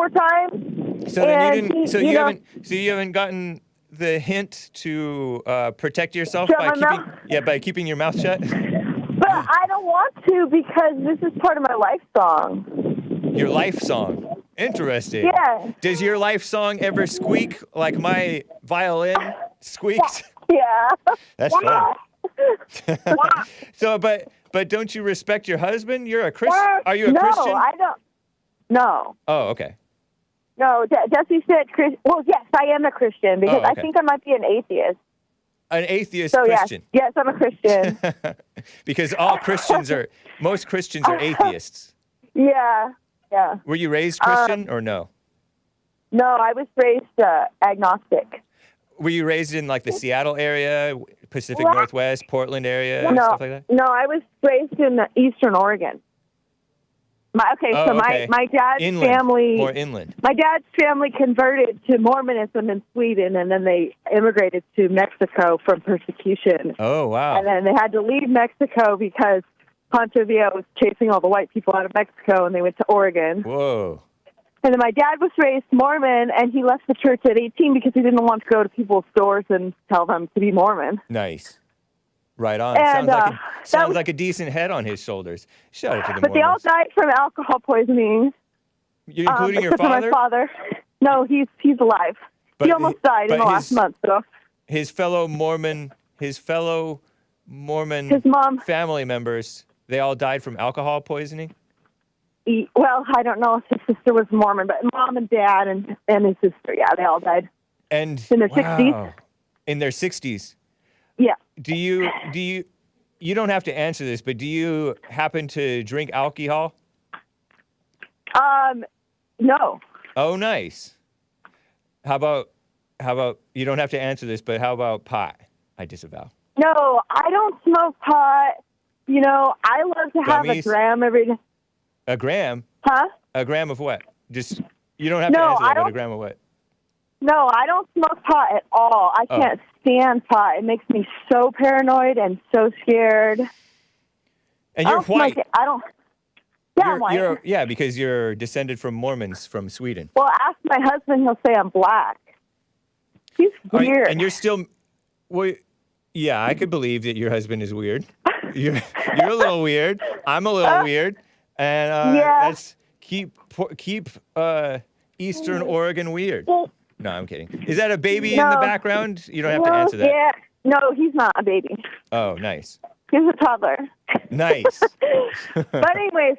times. So then you haven't gotten the hint to protect yourself by keeping your mouth shut? But I don't want to because this is part of my life song. Your life song. Interesting. Yeah. Does your life song ever squeak like my violin squeaks? Yeah. That's fun. So, but don't you respect your husband? You're a Christian. Are you a Christian? No, I don't. No. Oh, okay. No, Jesse said Christian. Well, yes, I am a Christian because I think I might be an atheist. An atheist Christian. Yes, I'm a Christian. Because most Christians are atheists. Yeah. Were you raised Christian or no? No, I was raised agnostic. Were you raised in like the Seattle area, Pacific Northwest, Portland area, stuff like that? No, I was raised in Eastern Oregon. My dad's family more inland. My dad's family converted to Mormonism in Sweden, and then they immigrated to Mexico from persecution. Oh, wow! And then they had to leave Mexico because Pancho Villa was chasing all the white people out of Mexico, and they went to Oregon. Whoa! And then my dad was raised Mormon, and he left the church at 18 because he didn't want to go to people's stores and tell them to be Mormon. Nice. Right on. And, sounds like a decent head on his shoulders. Shout out to the But Mormons. they all died from alcohol poisoning. Including your except father? For my father. No, he's alive. He almost died in the last month. So. His fellow Mormon his mom, family members, they all died from alcohol poisoning? Well, I don't know if his sister was Mormon, but mom and dad and his sister, yeah, they all died. And in their 60s. In their 60s. Yeah. Do you don't have to answer this, but do you happen to drink alcohol? No. Oh, nice. How about you don't have to answer this, but how about pot? I disavow. No, I don't smoke pot. You know, I love to have a gram every day. A gram? Huh? A gram of what? Just you don't have to answer that, but a gram of what? No, I don't smoke pot at all. I can't stand pot. It makes me so paranoid and so scared. And you're white. I don't. Yeah, I'm white. Yeah, because you're descended from Mormons from Sweden. Well, ask my husband. He'll say I'm black. He's weird. And you're still. Well, yeah, I could believe that your husband is weird. You're a little weird. I'm a little weird. And let's keep Eastern Oregon weird. No, I'm kidding. Is that a baby in the background? You don't have to answer that. Yeah. No, he's not a baby. Oh, nice. He's a toddler. Nice. But anyways.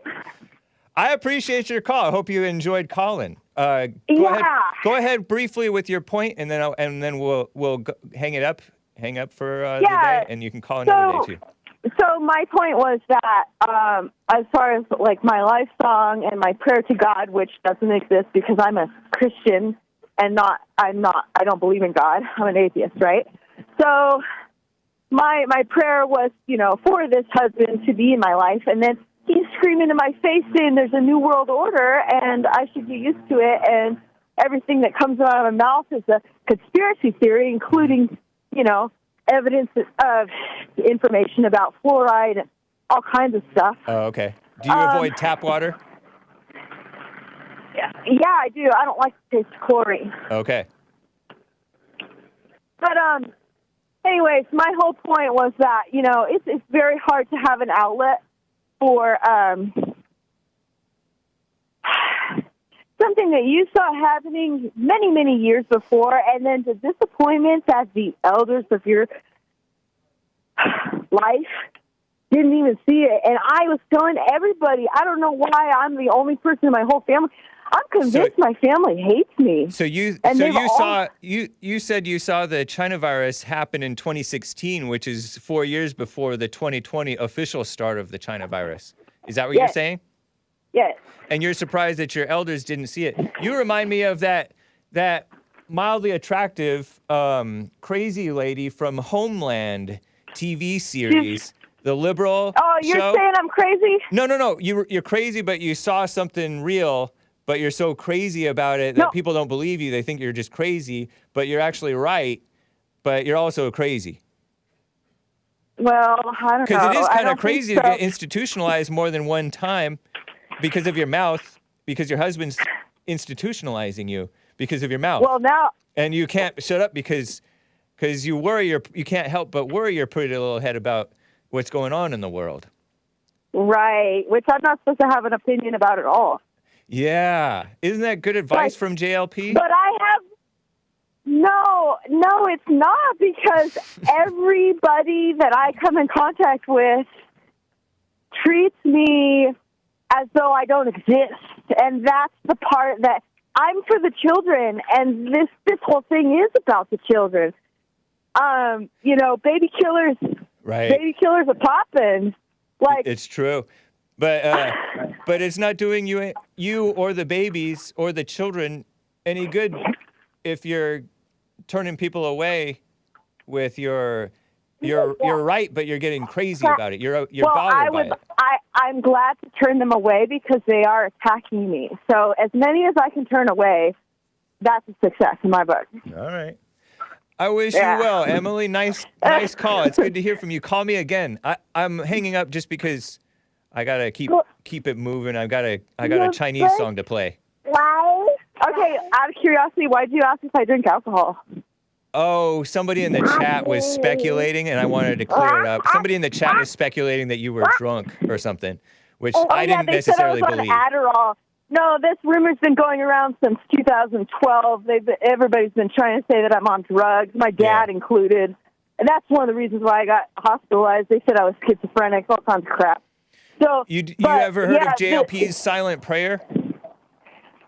I appreciate your call. I hope you enjoyed calling. Go ahead briefly with your point, and then we'll hang up for the day, and you can call another day too. So my point was that as far as like my life song and my prayer to God, which doesn't exist because I'm a Christian and I don't believe in God. I'm an atheist, right? So my prayer was, for this husband to be in my life, and then he's screaming in my face saying there's a new world order and I should get used to it, and everything that comes out of my mouth is a conspiracy theory, including, evidence of information about fluoride and all kinds of stuff. Oh, okay. Do you avoid tap water? Yeah, I do. I don't like the taste of chlorine. Okay. But anyways, my whole point was that it's very hard to have an outlet for something that you saw happening many, many years before, and then the disappointment that the elders of your life didn't even see it. And I was telling everybody, I don't know why I'm the only person in my whole family. I'm convinced my family hates me. So you said you saw the China virus happen in 2016, which is 4 years before the 2020 official start of the China virus. Is that what you're saying? Yes. And you're surprised that your elders didn't see it. You remind me of that mildly attractive crazy lady from Homeland TV series, the liberal Oh, you're show. saying I'm crazy? No. You're crazy, but you saw something real. But you're so crazy about it that people don't believe you. They think you're just crazy, but you're actually right. But you're also crazy. Well, I don't know. Because it is kind of crazy to get institutionalized more than one time because of your mouth, because your husband's institutionalizing you because of your mouth. Well, now... And you can't shut up because you worry. You can't help but worry your pretty little head about what's going on in the world. Right, which I'm not supposed to have an opinion about at all. Yeah. Isn't that good advice from JLP? But I have... No, it's not, because everybody that I come in contact with treats me as though I don't exist. And that's the part that I'm for the children, and this whole thing is about the children. Baby killers. Right. Baby killers are popping. It's true. But it's not doing you or the babies or the children any good if you're turning people away with you're right, but you're getting crazy about it. You're bothered by it. I'm glad to turn them away because they are attacking me. So as many as I can turn away, that's a success in my book. All right. I wish you well, Emily. Nice call. It's good to hear from you. Call me again. I'm hanging up just because I gotta keep it moving. I got a Chinese song to play. Why? Okay, out of curiosity, why did you ask if I drink alcohol? Oh, somebody in the chat was speculating, and I wanted to clear it up. Somebody in the chat was speculating that you were drunk or something, which I didn't necessarily believe. Adderall. No, this rumor's been going around since 2012. Everybody's been trying to say that I'm on drugs, my dad included. And that's one of the reasons why I got hospitalized. They said I was schizophrenic, all kinds of crap. So, you ever heard of JLP's silent prayer?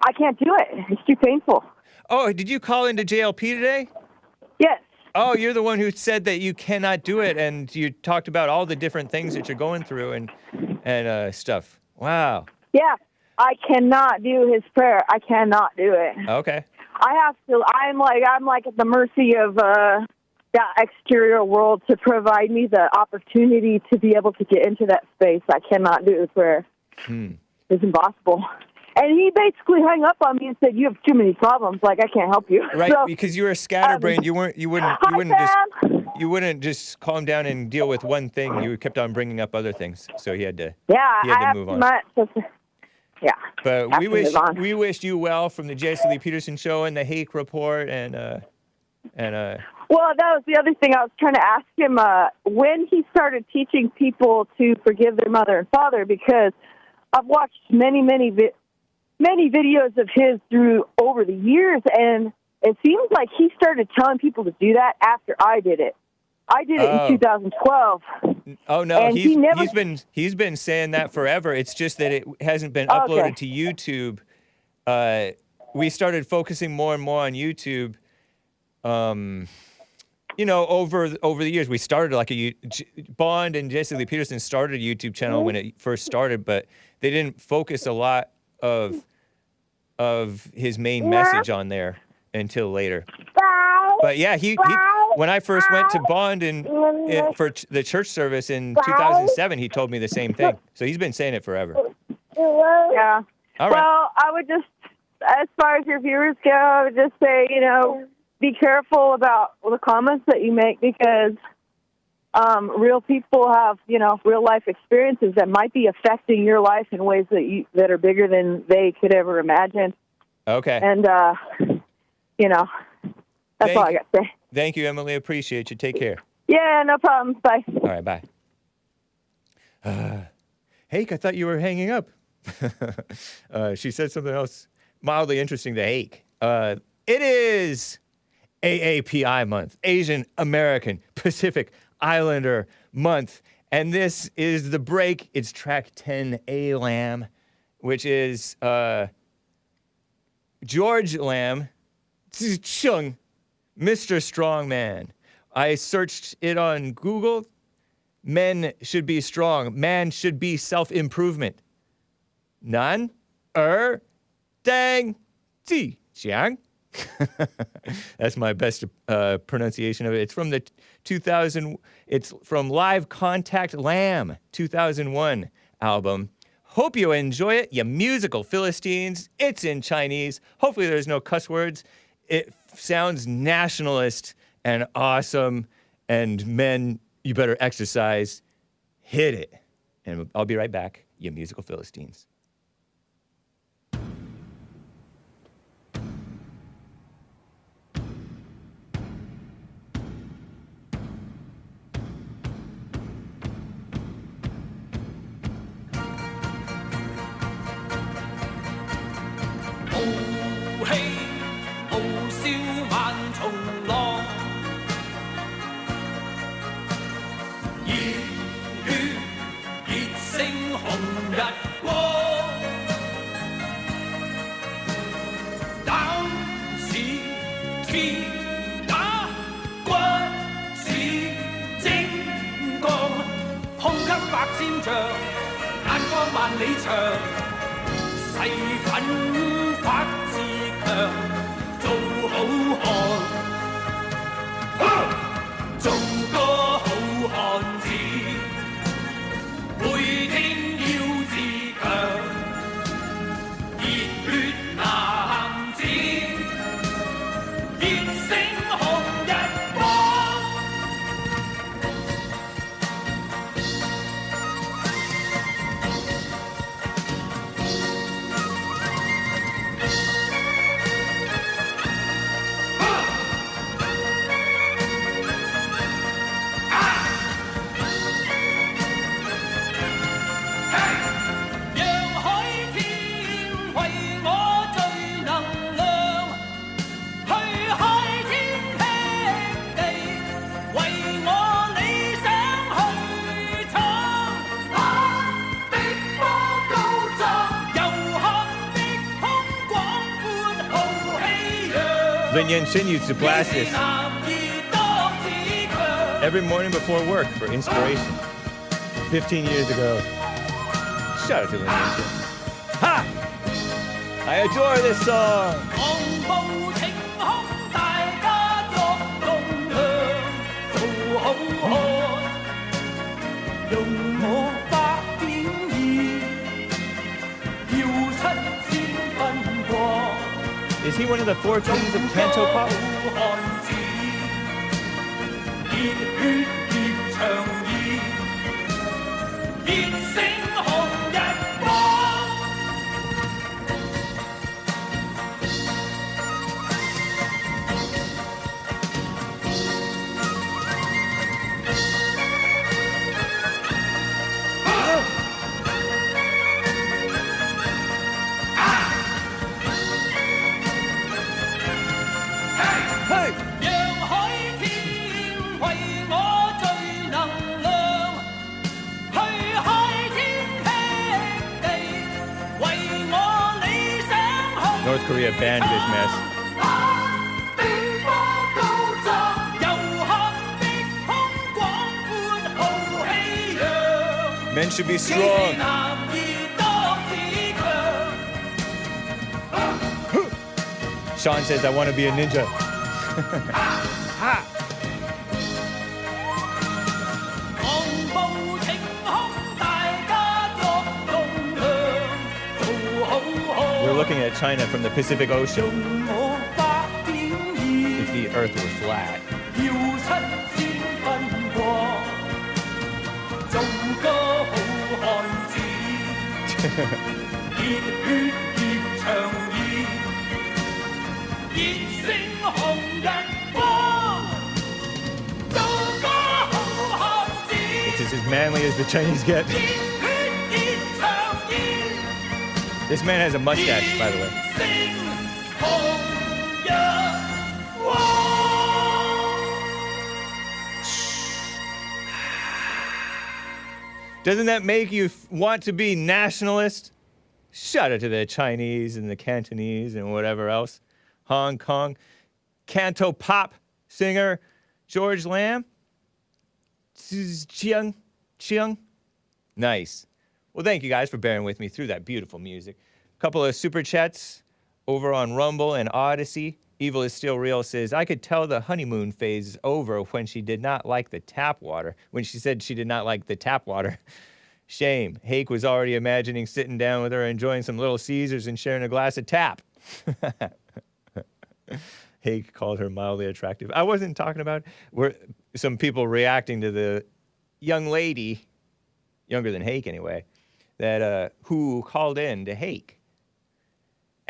I can't do it. It's too painful. Oh, did you call into JLP today? Yes. Oh, you're the one who said that you cannot do it, and you talked about all the different things that you're going through and stuff. Wow. Yeah, I cannot do his prayer. I cannot do it. Okay. I have to. I'm like at the mercy of that exterior world to provide me the opportunity to be able to get into that space. I cannot do the prayer. It's impossible. And he basically hung up on me and said, "You have too many problems. Like, I can't help you." Right, so, because you were a scatterbrained. You wouldn't just calm down and deal with one thing. You kept on bringing up other things. So he had to. Yeah, he had to move on. Yeah. But we wish you well from the Jesse Lee Peterson Show and the Hake Report and. Well, that was the other thing I was trying to ask him when he started teaching people to forgive their mother and father, because I've watched many videos of his over the years, and it seems like he started telling people to do that after I did it. I did it in 2012. Oh no, and he's been saying that forever. It's just that it hasn't been uploaded to YouTube. We started focusing more and more on YouTube. Over the years, we started Bond and Jesse Lee Peterson started a YouTube channel when it first started, but they didn't focus a lot of his main message on there until later. But yeah, he when I first went to Bond and for the church service in 2007. He told me the same thing. So he's been saying it forever. Yeah. All right. Well, I would just, as far as your viewers go, I would just say, be careful about the comments that you make because real people have, real life experiences that might be affecting your life in ways that are bigger than they could ever imagine. Okay. And, that's all I got to say. Thank you, Emily. Appreciate you. Take care. Yeah, no problem. Bye. All right, bye. Hake, I thought you were hanging up. She said something else mildly interesting to Hake. It is AAPI month, Asian American Pacific Islander month. And this is the break. It's track 10A Lamb, which is George Lamb, Chung, Mr. Strongman. I searched it on Google. Men should be strong. Man should be self-improvement. Nan, dang, ti, xiang. That's my best pronunciation of it. It's from the 2000. It's from Live Contact Lamb 2001 album. Hope you enjoy it, you musical Philistines. It's in Chinese. Hopefully there's no cuss words. It sounds nationalist and awesome. And men, you better exercise. Hit it. And I'll be right back, you musical Philistines. Lin Yen-Shin used to blast this every morning before work for inspiration. 15 years ago. Shout out to Lin Yen-Shin. Ha! I adore this song. Is he one of the four kings of Canto Pop? North Korea banned this mess. Men should be strong. Sean says, I want to be a ninja. We're looking at China from the Pacific Ocean. If the Earth were flat. It's as manly as the Chinese get. This man has a mustache, by the way. Doesn't that make you want to be nationalist? Shout out to the Chinese and the Cantonese and whatever else. Hong Kong. Canto pop singer George Lam. Chiang. Nice. Well, thank you guys for bearing with me through that beautiful music. A couple of super chats over on Rumble and Odyssey. Evil is Still Real says, I could tell the honeymoon phase is over when she did not like the tap water. When she said she did not like the tap water. Shame. Hake was already imagining sitting down with her, enjoying some Little Caesars and sharing a glass of tap. Hake called her mildly attractive. I wasn't talking about some people reacting to the young lady, younger than Hake anyway, that who called in to Hake.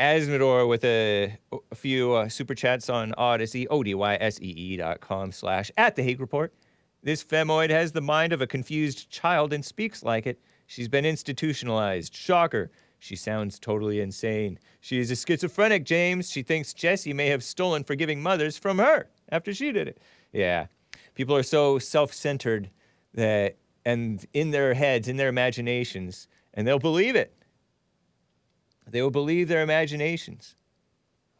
Asmodor with a few super chats on Odyssey, odyssee.com/@thehake report. This femoid has the mind of a confused child and speaks like it. She's been institutionalized. Shocker. She sounds totally insane. She is a schizophrenic, James. She thinks Jessie may have stolen forgiving mothers from her after she did it. Yeah. People are so self-centered that, and in their heads, in their imaginations, and they'll believe it. They will believe their imaginations.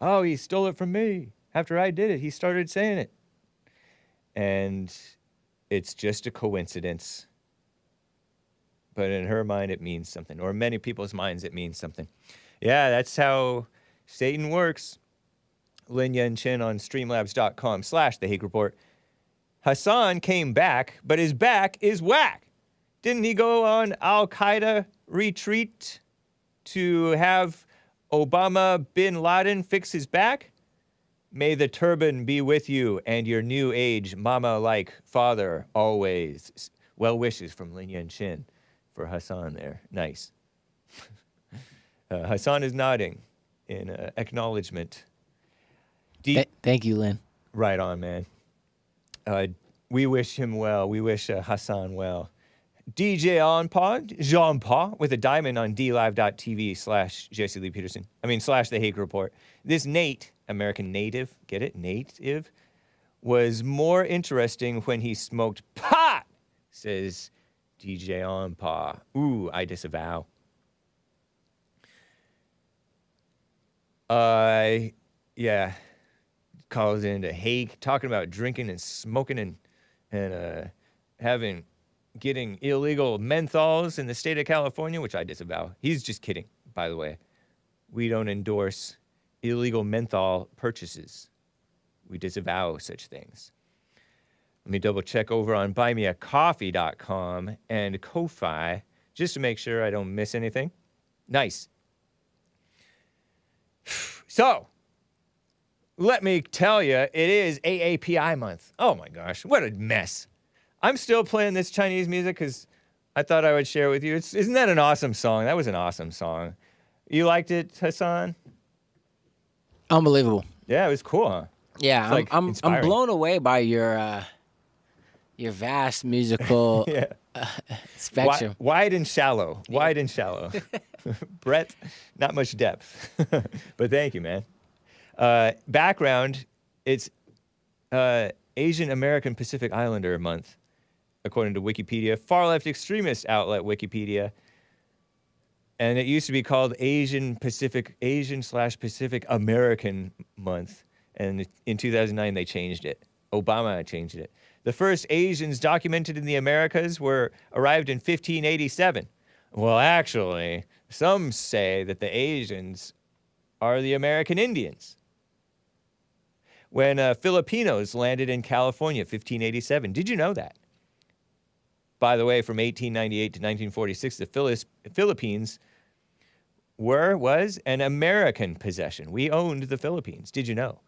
Oh, he stole it from me. After I did it, he started saying it. And it's just a coincidence. But in her mind, it means something. Or in many people's minds, it means something. Yeah, that's how Satan works. Lin Yen Chen on streamlabs.com/thehake report. Hassan came back, but his back is whack. Didn't he go on Al-Qaeda retreat to have Obama bin Laden fix his back? May the turban be with you and your new age mama-like father always. Well wishes from Lin Yen Chin for Hassan there. Nice. Hassan is nodding in acknowledgement. Thank you, Lin. Right on, man. We wish him well. We wish Hassan well. DJ on pod, Jean Paul, with a diamond on dlive.tv/Jesse Lee Peterson. /the Hake Report. This Nate, American native, get it? Native, was more interesting when he smoked pot, says DJ on pa. Ooh, I disavow. Yeah, calls into Hake, talking about drinking and smoking and getting illegal menthols in the state of California, which I disavow. He's just kidding, by the way. We don't endorse illegal menthol purchases. We disavow such things. Let me double check over on buymeacoffee.com and Ko-Fi just to make sure I don't miss anything. Nice. So, let me tell you, it is AAPI month. Oh my gosh, what a mess. I'm still playing this Chinese music because I thought I would share it with you. Isn't that an awesome song? That was an awesome song. You liked it, Hassan? Unbelievable. Yeah, it was cool, huh? Yeah, I'm blown away by your vast musical spectrum. Wide and shallow. Wide and shallow. Breadth, not much depth. But thank you, man. Background, it's Asian American Pacific Islander month, according to Wikipedia. Far-left extremist outlet Wikipedia. And it used to be called Asian/Pacific American month. And in 2009, they changed it. Obama changed it. The first Asians documented in the Americas arrived in 1587. Well, actually, some say that the Asians are the American Indians. When Filipinos landed in California, 1587. Did you know that? By the way, from 1898 to 1946, the Philippines was an American possession. We owned the Philippines. Did you know?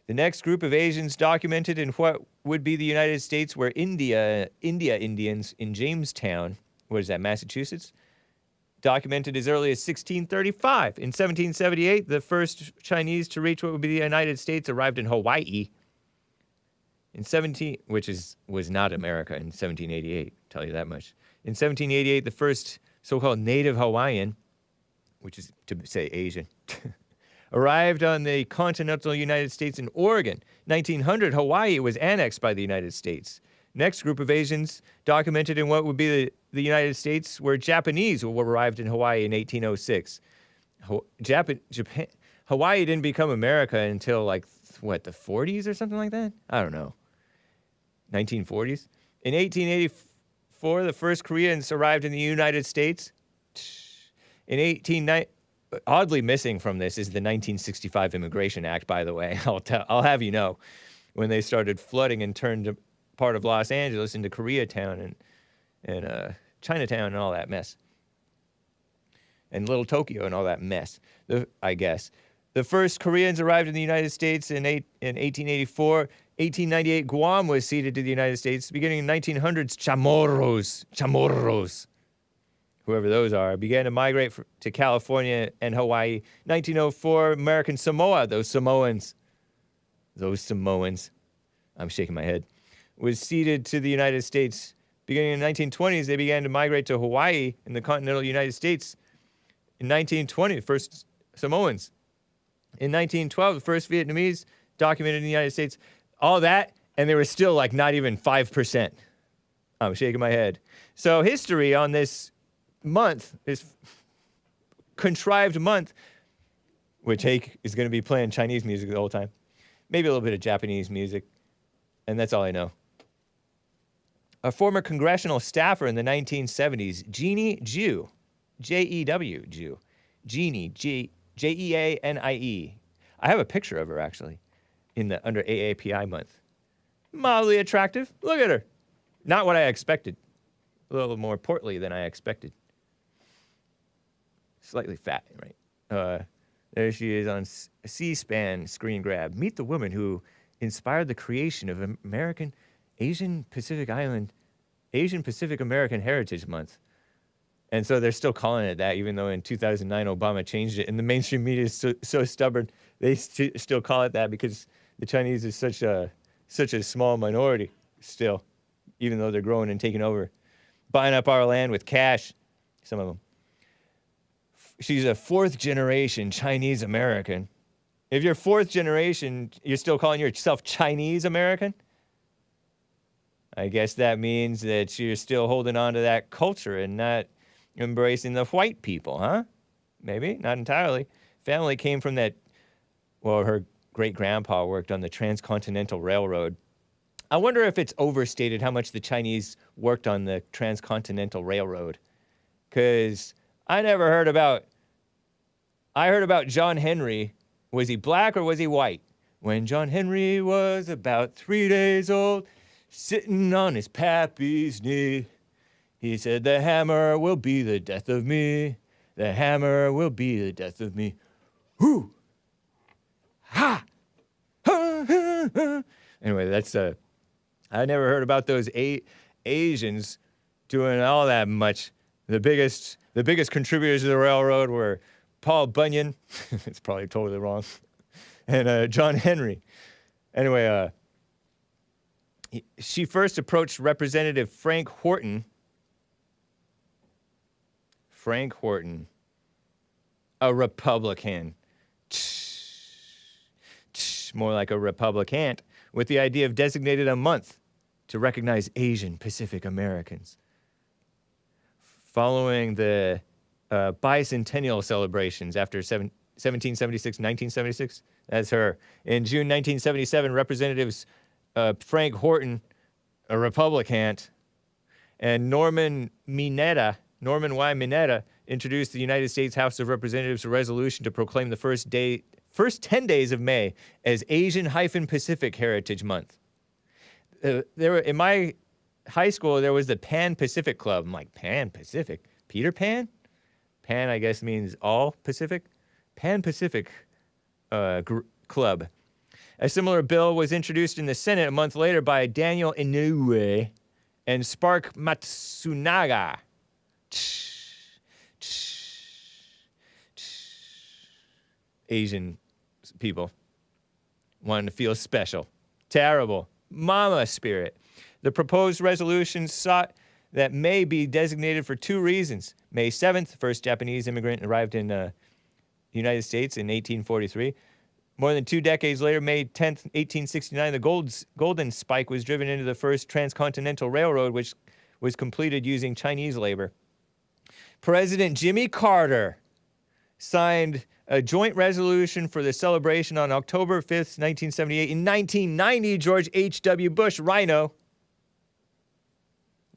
The next group of Asians documented in what would be the United States were India Indians in Jamestown. What is that, Massachusetts? Documented as early as 1635. In 1778, the first Chinese to reach what would be the United States arrived in Hawaii. Was not America in 1788, tell you that much. In 1788, the first so-called native Hawaiian, which is to say Asian, arrived on the continental United States in Oregon. 1900, Hawaii was annexed by the United States. Next group of Asians documented in what would be the United States were Japanese who arrived in Hawaii in 1806. Hawaii didn't become America until the 40s or something like that? I don't know. 1940s. In 1884, the first Koreans arrived in the United States. In 1890, oddly missing from this is the 1965 Immigration Act, by the way. I'll have you know, when they started flooding and turned part of Los Angeles into Koreatown and Chinatown and all that mess. And Little Tokyo and all that mess, I guess. The first Koreans arrived in the United States in 1884. 1898, Guam was ceded to the United States. Beginning in 1900s, Chamorros, whoever those are, began to migrate to California and Hawaii. 1904, American Samoa, those Samoans, I'm shaking my head, was ceded to the United States. Beginning in the 1920s, they began to migrate to Hawaii in the continental United States. In 1920, the first Samoans. In 1912, the first Vietnamese documented in the United States. All that, and they were still not even 5%. I'm shaking my head. So history on this month, this contrived month, which Hake is going to be playing Chinese music the whole time. Maybe a little bit of Japanese music, and that's all I know. A former congressional staffer in the 1970s, Jeannie Jew, J-E-W, Jew, Jeannie, Jeanie. I have a picture of her, actually, under AAPI month. Mildly attractive. Look at her. Not what I expected. A little more portly than I expected. Slightly fat, right? There she is on C-SPAN screen grab. Meet the woman who inspired the creation of Asian Pacific American Heritage Month. And so they're still calling it that, even though in 2009 Obama changed it. And the mainstream media is so stubborn, they still call it that because the Chinese is such a small minority still, even though they're growing and taking over, buying up our land with cash, some of them. She's a fourth generation Chinese American. If you're fourth generation, you're still calling yourself Chinese American? I guess that means that you're still holding on to that culture and not embracing the white people, huh? Maybe, not entirely. Family came from that, her great-grandpa worked on the Transcontinental Railroad. I wonder if it's overstated how much the Chinese worked on the Transcontinental Railroad. Because I heard about John Henry. Was he black or was he white? When John Henry was about 3 days old, sitting on his pappy's knee, he said, "The hammer will be the death of me. The hammer will be the death of me." Whoo! Ha! Ha! Ha! Ha! Anyway, that's I never heard about those Asians doing all that much. The biggest contributors to the railroad were Paul Bunyan. It's probably totally wrong. And John Henry. Anyway, she first approached Representative Frank Horton. A Republican. More like a Republican, with the idea of designating a month to recognize Asian Pacific Americans. Following the bicentennial celebrations after 1776, 1976, that's her. In June 1977, Representatives Frank Horton, a Republican, and Norman Y. Mineta introduced the United States House of Representatives a resolution to proclaim the first 10 days of May as Asian-Pacific Heritage Month. In my high school, there was the Pan-Pacific Club. I'm like, Pan-Pacific? Peter Pan? Pan, I guess, means all Pacific. Pan-Pacific Club. A similar bill was introduced in the Senate a month later by Daniel Inouye and Spark Matsunaga. Asian people wanting to feel special. Terrible. Mama spirit. The proposed resolution sought that May be designated for 2 reasons. May 7th, first Japanese immigrant arrived in the United States in 1843. More than 2 decades later, May 10th, 1869, the Golden Spike was driven into the first transcontinental railroad, which was completed using Chinese labor. President Jimmy Carter signed a joint resolution for the celebration on October 5th, 1978. In 1990, George H.W. Bush, Rhino,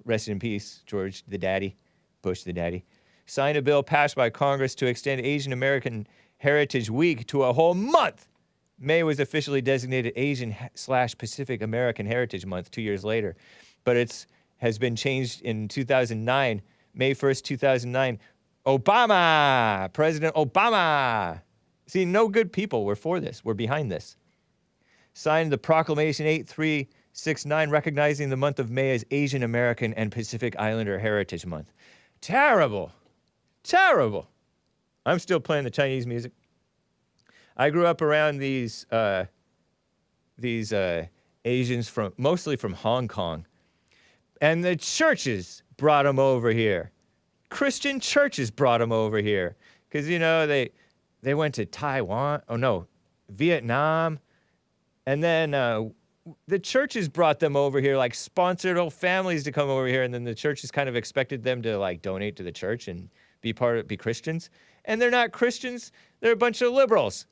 rest in peace, George the Daddy, Bush the Daddy, signed a bill passed by Congress to extend Asian American Heritage Week to a whole month. May was officially designated Asian/Pacific American Heritage Month 2 years later, but it has been changed in 2009, May 1st, 2009. Obama, President Obama. See, no good people were for this. We're behind this. Signed the Proclamation 8369, recognizing the month of May as Asian American and Pacific Islander Heritage Month. Terrible. Terrible. I'm still playing the Chinese music. I grew up around these Asians mostly from Hong Kong. And the churches brought them over here. Christian churches brought them over here. Because, you know, they went to Taiwan, Vietnam. And then the churches brought them over here, like sponsored old families to come over here. And then the churches kind of expected them to like donate to the church and be Christians. And they're not Christians. They're a bunch of liberals.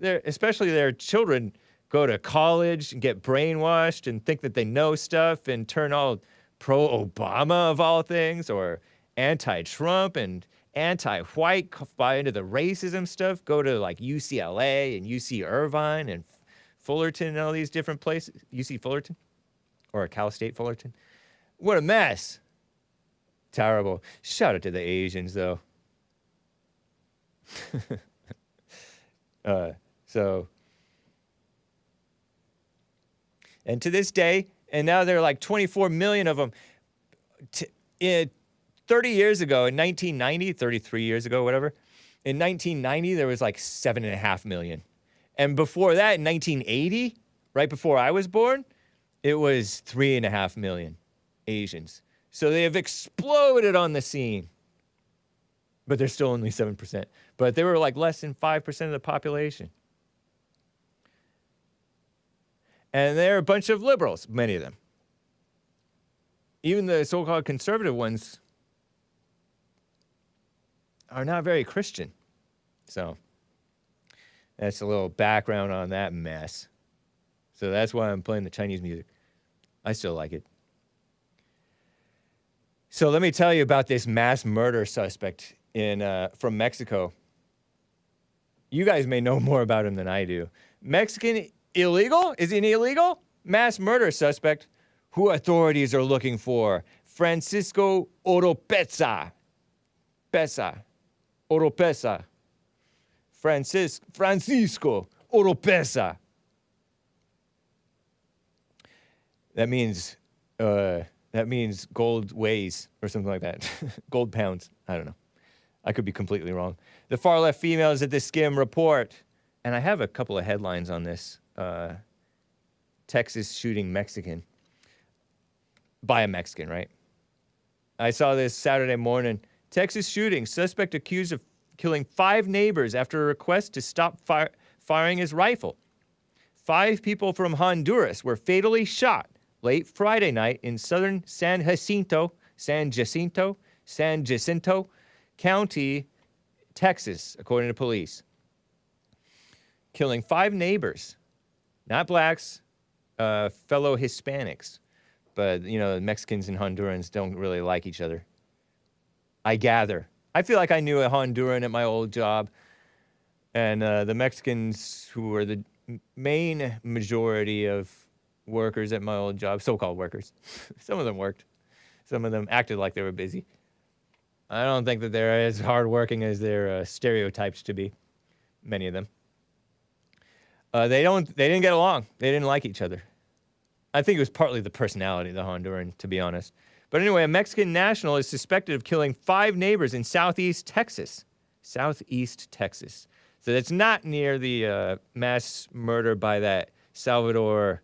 Especially their children go to college and get brainwashed and think that they know stuff and turn all pro-Obama of all things, or anti-Trump and anti-white, buy into the racism stuff, go to like UCLA and UC Irvine and Fullerton and all these different places. UC Fullerton? Or Cal State Fullerton? What a mess. Terrible. Shout out to the Asians, though. And to this day, and now there are like 24 million of them. 30 years ago, in 1990, 33 years ago, whatever, in 1990, there was like 7.5 million. And before that, in 1980, right before I was born, it was 3.5 million Asians. So they have exploded on the scene. But they're still only 7%. But they were like less than 5% of the population. And they're a bunch of liberals, many of them. Even the so-called conservative ones are not very Christian. So that's a little background on that mess. So that's why I'm playing the Chinese music. I still like it. So let me tell you about this mass murder suspect from Mexico. You guys may know more about him than I do. Mexican illegal? Is he an illegal? Mass murder suspect who authorities are looking for. Francisco Oropesa. Oropesa. Francisco Oropesa. That means gold weighs or something like that. Gold pounds. I don't know. I could be completely wrong. The far left females at the Skim report, and I have a couple of headlines on this. Texas shooting Mexican. By a Mexican, right? I saw this Saturday morning. Texas shooting. Suspect accused of killing 5 neighbors after a request to stop firing his rifle. 5 people from Honduras were fatally shot late Friday night in southern San Jacinto County, Texas, according to police. Killing 5 neighbors. Not blacks, fellow Hispanics. But, you know, Mexicans and Hondurans don't really like each other. I gather. I feel like I knew a Honduran at my old job. And the Mexicans, who were the main majority of workers at my old job, so-called workers. Some of them worked. Some of them acted like they were busy. I don't think that they're as hardworking as they're stereotyped to be. Many of them. They didn't get along. They didn't like each other. I think it was partly the personality of the Honduran, to be honest. But anyway, a Mexican national is suspected of killing 5 neighbors in southeast Texas. Southeast Texas. So that's not near the mass murder by that Salvador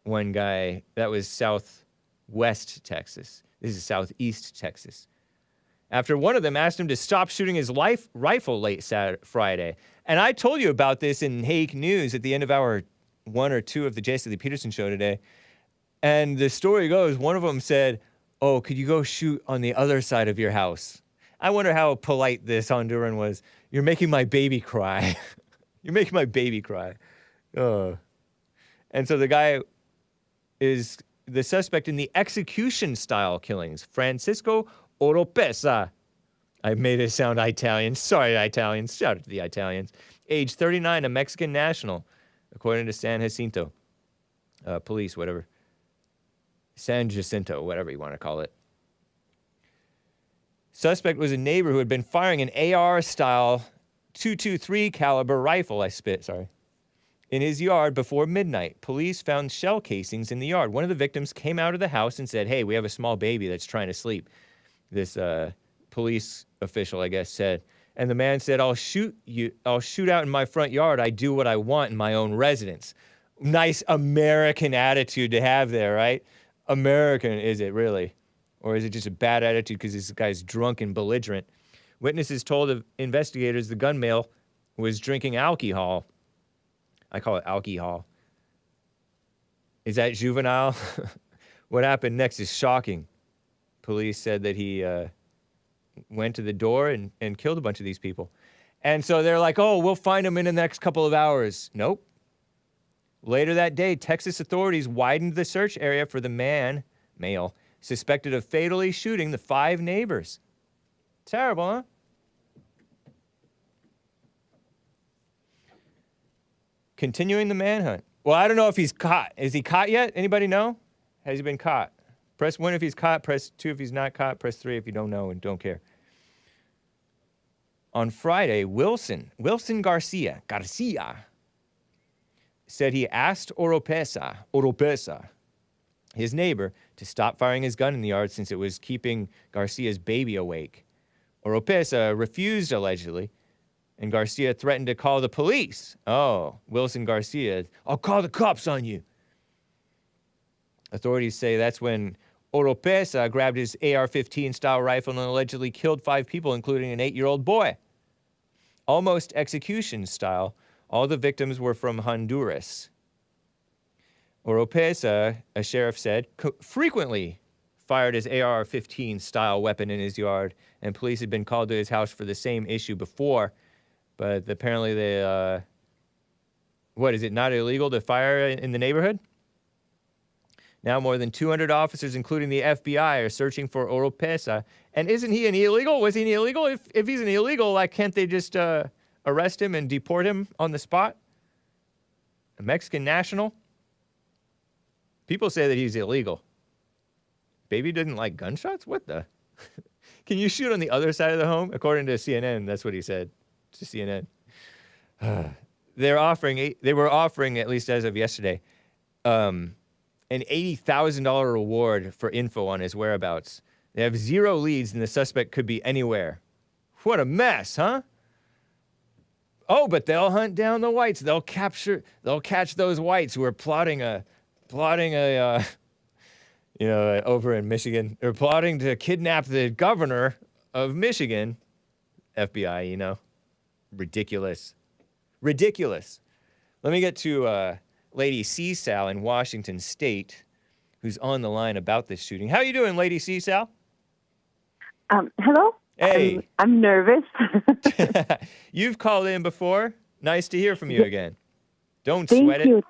one guy. That was southwest Texas. This is southeast Texas. After one of them asked him to stop shooting his rifle late Friday. And I told you about this in Hake News at the end of hour 1 or 2 of the Jason Lee Peterson show today. And the story goes, one of them said, "Oh, could you go shoot on the other side of your house?" I wonder how polite this Honduran was. "You're making my baby cry." You're making my baby cry. And so the guy is the suspect in the execution-style killings, Francisco Oropesa. I made it sound Italian. Sorry, Italians. Shout out to the Italians. Age 39, a Mexican national, according to San Jacinto. Police, whatever. San Jacinto, whatever you want to call it. Suspect was a neighbor who had been firing an AR-style .223 caliber rifle, in his yard before midnight. Police found shell casings in the yard. One of the victims came out of the house and said, "Hey, we have a small baby that's trying to sleep." This police official, I guess, said. And the man said, I'll shoot out in my front yard. I do what I want in my own residence." Nice American attitude to have there, right? American, is it really? Or is it just a bad attitude because this guy's drunk and belligerent? Witnesses told investigators the gun male was drinking alcohol. I call it alcohol. Is that juvenile? What happened next is shocking. Police said that he went to the door and killed a bunch of these people. And so they're like, "Oh, we'll find him in the next couple of hours." Nope. Later that day, Texas authorities widened the search area for the male, suspected of fatally shooting the 5 neighbors. Terrible, huh? Continuing the manhunt. Well, I don't know if he's caught. Is he caught yet? Anybody know? Has he been caught? Press 1 if he's caught. Press 2 if he's not caught. Press 3 if you don't know and don't care. On Friday, Wilson Garcia, said he asked Oropesa, his neighbor, to stop firing his gun in the yard since it was keeping Garcia's baby awake. Oropesa refused, allegedly, and Garcia threatened to call the police. Oh, Wilson Garcia, "I'll call the cops on you." Authorities say that's when Oropesa grabbed his AR-15 style rifle and allegedly killed 5 people, including an 8-year-old boy. Almost execution style. All the victims were from Honduras. Oropesa, a sheriff said, frequently fired his AR-15 style weapon in his yard, and police had been called to his house for the same issue before, but apparently they, what, is it not illegal to fire in the neighborhood? Now more than 200 officers, including the FBI, are searching for Oropesa. And isn't he an illegal? Was he an illegal? If he's an illegal, like, can't they just arrest him and deport him on the spot? A Mexican national? People say that he's illegal. Baby doesn't like gunshots? What the? Can you shoot on the other side of the home? According to CNN, that's what he said to CNN. They were offering, at least as of yesterday, an $80,000 reward for info on his whereabouts. They have 0 leads, and the suspect could be anywhere. What a mess, huh? Oh, but they'll hunt down the whites. They'll catch those whites who are plotting over in Michigan. They're plotting to kidnap the governor of Michigan. FBI, ridiculous. Let me get to Lady CSAL in Washington State, who's on the line about this shooting. How you doing, Lady CSAL? Hello? Hey. I'm nervous. You've called in before. Nice to hear from you again. Don't Thank sweat you. it.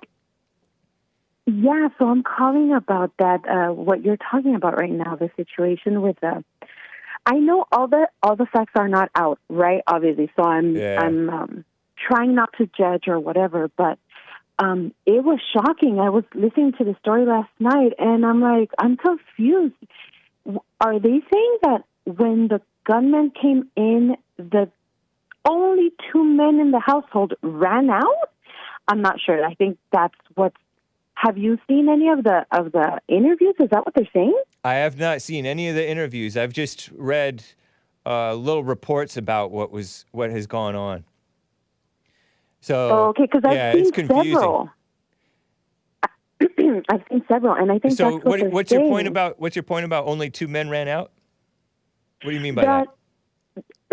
Yeah, so I'm calling about that, what you're talking about right now, the situation with I know all the facts are not out, right? Obviously, so I'm trying not to judge or whatever, but it was shocking. I was listening to the story last night, and I'm like, I'm confused. Are they saying that when the gunman came in, the only 2 men in the household ran out? I'm not sure. I think that's what's... Have you seen any of the interviews? Is that what they're saying? I have not seen any of the interviews. I've just read little reports about what has gone on. So, okay, because I've seen several. I've seen several, and I think so. That's what What's saying. your point about? What's your point about only 2 men ran out? What do you mean by that?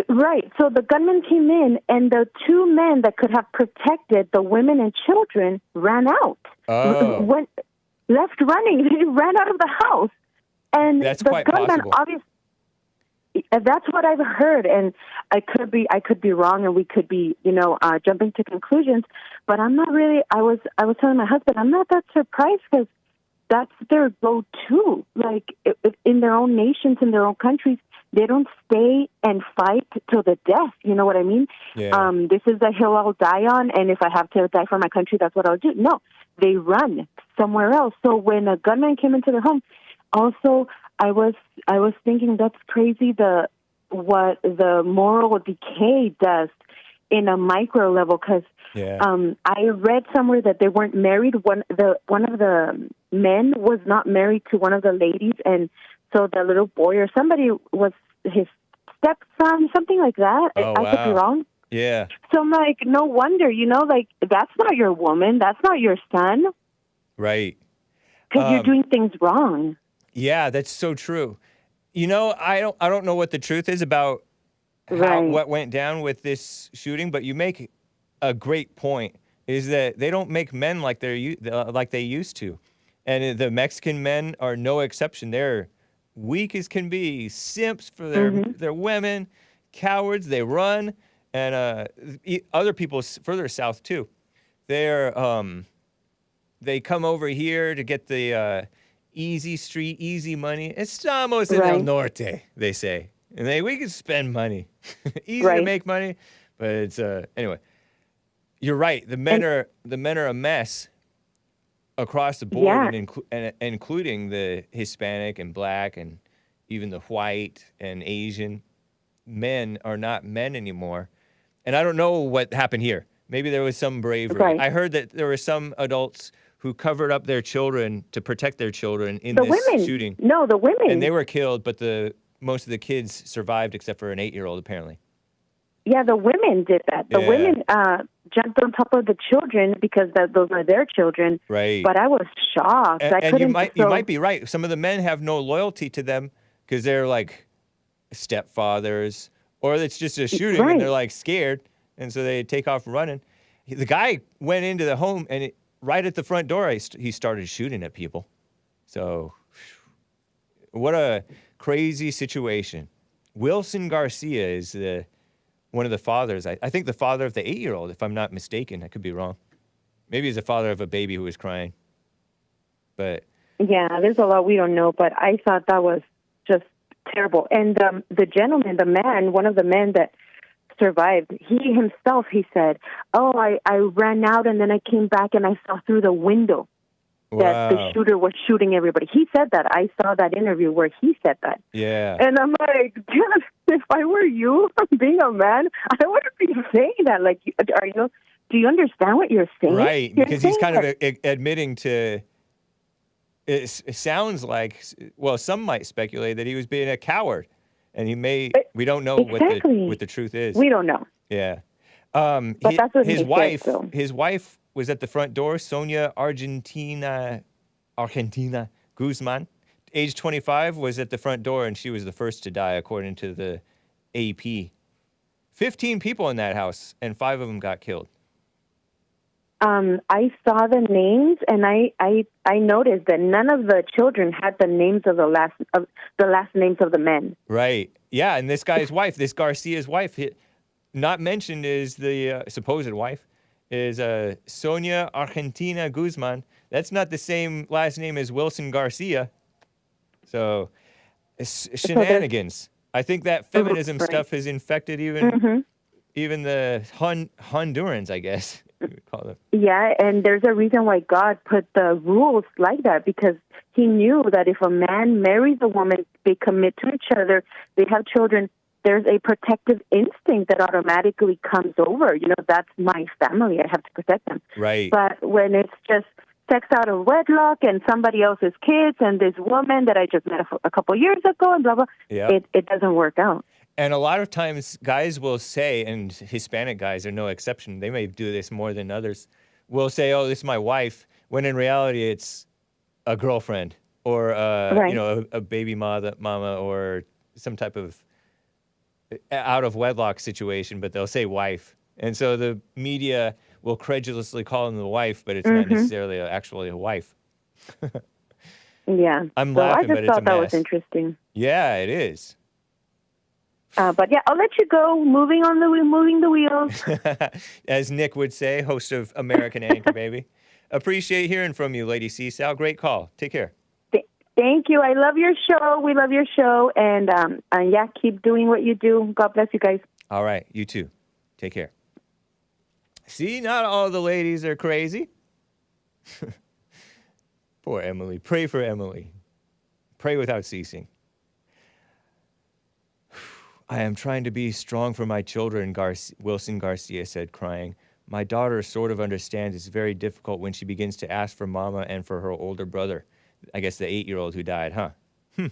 Right. So the gunman came in, and the 2 men that could have protected the women and children ran out. Went left running. They ran out of the house, and that's the quite gunman possible. obviously. That's what I've heard, and I could be wrong, and we could be, jumping to conclusions. But I'm not really. I was telling my husband, I'm not that surprised because that's their go-to. Like in their own nations, in their own countries, they don't stay and fight till the death. You know what I mean? Yeah. This is the hill I'll die on, and if I have to die for my country, that's what I'll do. No, they run somewhere else. So when a gunman came into their home, also. I was thinking that's crazy what the moral decay does in a micro level because I read somewhere that they weren't married. One of the men was not married to one of the ladies, and so the little boy or somebody was his stepson, something like that. Oh, I could be wrong. Yeah. So I'm like, no wonder, like that's not your woman, that's not your son, right? Because you're doing things wrong. Yeah, that's so true. I don't know what the truth is about what went down with this shooting, but you make a great point. Is that they don't make men like they used to, and the Mexican men are no exception. They're weak as can be, simps for their women, cowards. They run, and other people further south too. They come over here to get the easy street, easy money. Estamos en el norte, they say. And we can spend money. Easy to make money, but it's anyway. You're right. The men are a mess across the board, and including the Hispanic and Black and even the white and Asian. Men are not men anymore. And I don't know what happened here. Maybe there was some bravery. I heard that there were some adults who covered up their children to protect their children in this shooting. No, the women. And they were killed, but most of the kids survived except for an 8-year-old, apparently. Yeah, the women did that. The women jumped on top of the children because those are their children. Right. But I was shocked. And you might be right. Some of the men have no loyalty to them because they're like stepfathers, or it's just a shooting and they're like scared, and so they take off running. The guy went into the home and right at the front door, he started shooting at people. So, what a crazy situation. Wilson Garcia is one of the fathers. I think the father of the 8-year-old, if I'm not mistaken. I could be wrong. Maybe he's the father of a baby who was crying. But yeah, there's a lot we don't know, but I thought that was just terrible. And the gentleman, the man, one of the men that survived, he himself, he said, I ran out and then I came back and I saw through the window that the shooter was shooting everybody. He said that. I saw that interview where he said that. Yeah. And I'm like, dude, if I were you, being a man, I wouldn't be saying that. Like, do you understand what you're saying? Right, because he's kind of admitting to, it sounds like, well, some might speculate that he was being a coward. And we don't know what the truth is. We don't know. Yeah. But that's what his wife was at the front door, Sonia Argentina Guzman, age 25, was at the front door, and she was the first to die, according to the AP. 15 people in that house, and 5 of them got killed. I saw the names, and I noticed that none of the children had the names of the last names of the men. Right. Yeah, and this guy's wife, this Garcia's wife, not mentioned is the supposed wife, is Sonia Argentina Guzman. That's not the same last name as Wilson Garcia. So, shenanigans. I think that feminism stuff has infected even the Hondurans, I guess. Call them. Yeah, and there's a reason why God put the rules like that, because he knew that if a man marries a woman, they commit to each other, they have children, there's a protective instinct that automatically comes over. You know, that's my family. I have to protect them. Right. But when it's just sex out of wedlock and somebody else's kids and this woman that I just met a couple years ago and blah, blah, it doesn't work out. And a lot of times guys will say, and Hispanic guys are no exception, they may do this more than others, will say, oh, this is my wife, when in reality it's a girlfriend or, you know, a baby mama or some type of out of wedlock situation, but they'll say wife. And so the media will credulously call him the wife, but it's not necessarily actually a wife. Yeah. I'm so laughing, I but just it's a thought that was mess. interesting. Yeah, it is. But yeah, I'll let you go. Moving the wheels. As Nick would say, host of American Anchor, baby. Appreciate hearing from you, Lady CSAL. Great call. Take care. Thank you. I love your show. We love your show. And yeah, keep doing what you do. God bless you guys. All right. You too. Take care. See, not all the ladies are crazy. Poor Emily. Pray for Emily. Pray without ceasing. I am trying to be strong for my children, Wilson Garcia said, crying. My daughter sort of understands it's very difficult when she begins to ask for mama and for her older brother. I guess the 8-year-old who died, huh? His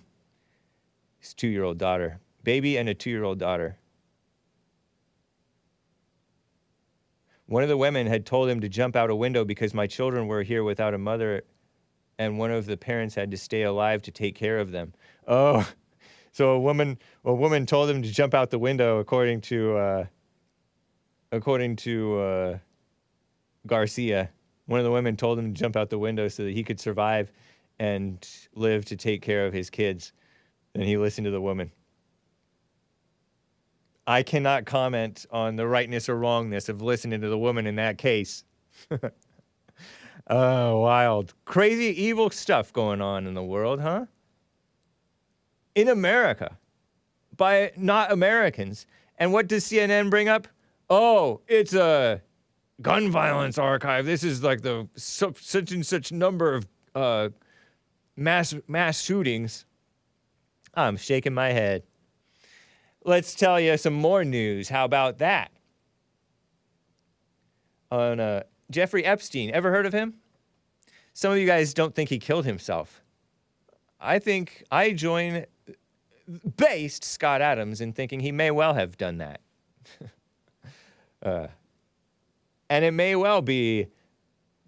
2-year-old daughter. Baby and a 2-year-old daughter. One of the women had told him to jump out a window because my children were here without a mother and one of the parents had to stay alive to take care of them. Oh, so a woman told him to jump out the window according to Garcia. One of the women told him to jump out the window so that he could survive and live to take care of his kids. And he listened to the woman. I cannot comment on the rightness or wrongness of listening to the woman in that case. Oh, wild. Crazy, evil stuff going on in the world, huh? In America. By not Americans. And what does CNN bring up? Oh, it's a gun violence archive. This is like the such and such number of mass shootings. I'm shaking my head. Let's tell you some more news. How about that? On Jeffrey Epstein. Ever heard of him? Some of you guys don't think he killed himself. I think I join based Scott Adams in thinking he may well have done that. And it may well be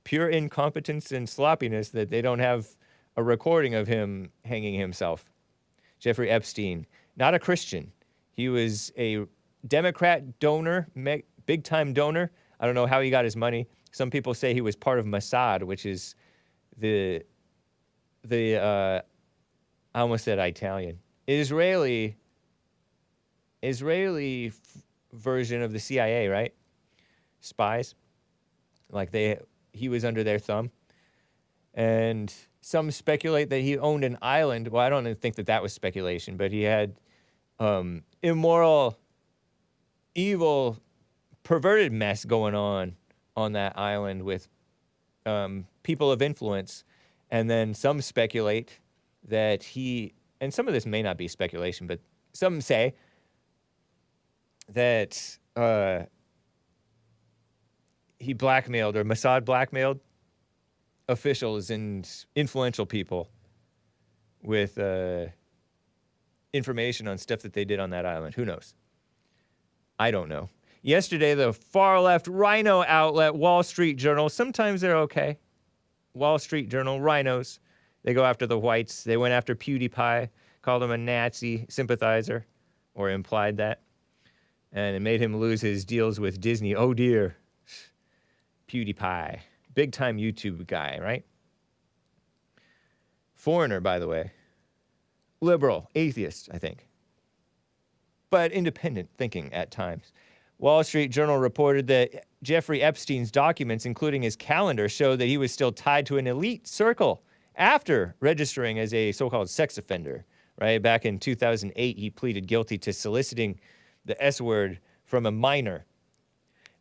pure incompetence and sloppiness that they don't have a recording of him hanging himself. Jeffrey Epstein, not a Christian. He was a Democrat donor, big-time donor. I don't know how he got his money. Some people say he was part of Mossad, which is the I almost said Italian. Israeli version of the CIA, right? Spies. Like he was under their thumb. And some speculate that he owned an island. Well, I don't think that was speculation, but he had immoral, evil, perverted mess going on that island with people of influence. And then some speculate that and some of this may not be speculation, but some say that he blackmailed or Mossad blackmailed officials and influential people with information on stuff that they did on that island. Who knows? I don't know. Yesterday, the far-left rhino outlet, Wall Street Journal, sometimes they're okay. Wall Street Journal, rhinos. They go after the whites. They went after PewDiePie, called him a Nazi sympathizer, or implied that. And it made him lose his deals with Disney. Oh, dear. PewDiePie. Big-time YouTube guy, right? Foreigner, by the way. Liberal, atheist, I think. But independent thinking at times. Wall Street Journal reported that Jeffrey Epstein's documents, including his calendar, show that he was still tied to an elite circle after registering as a so-called sex offender, right? Back in 2008, he pleaded guilty to soliciting the S-word from a minor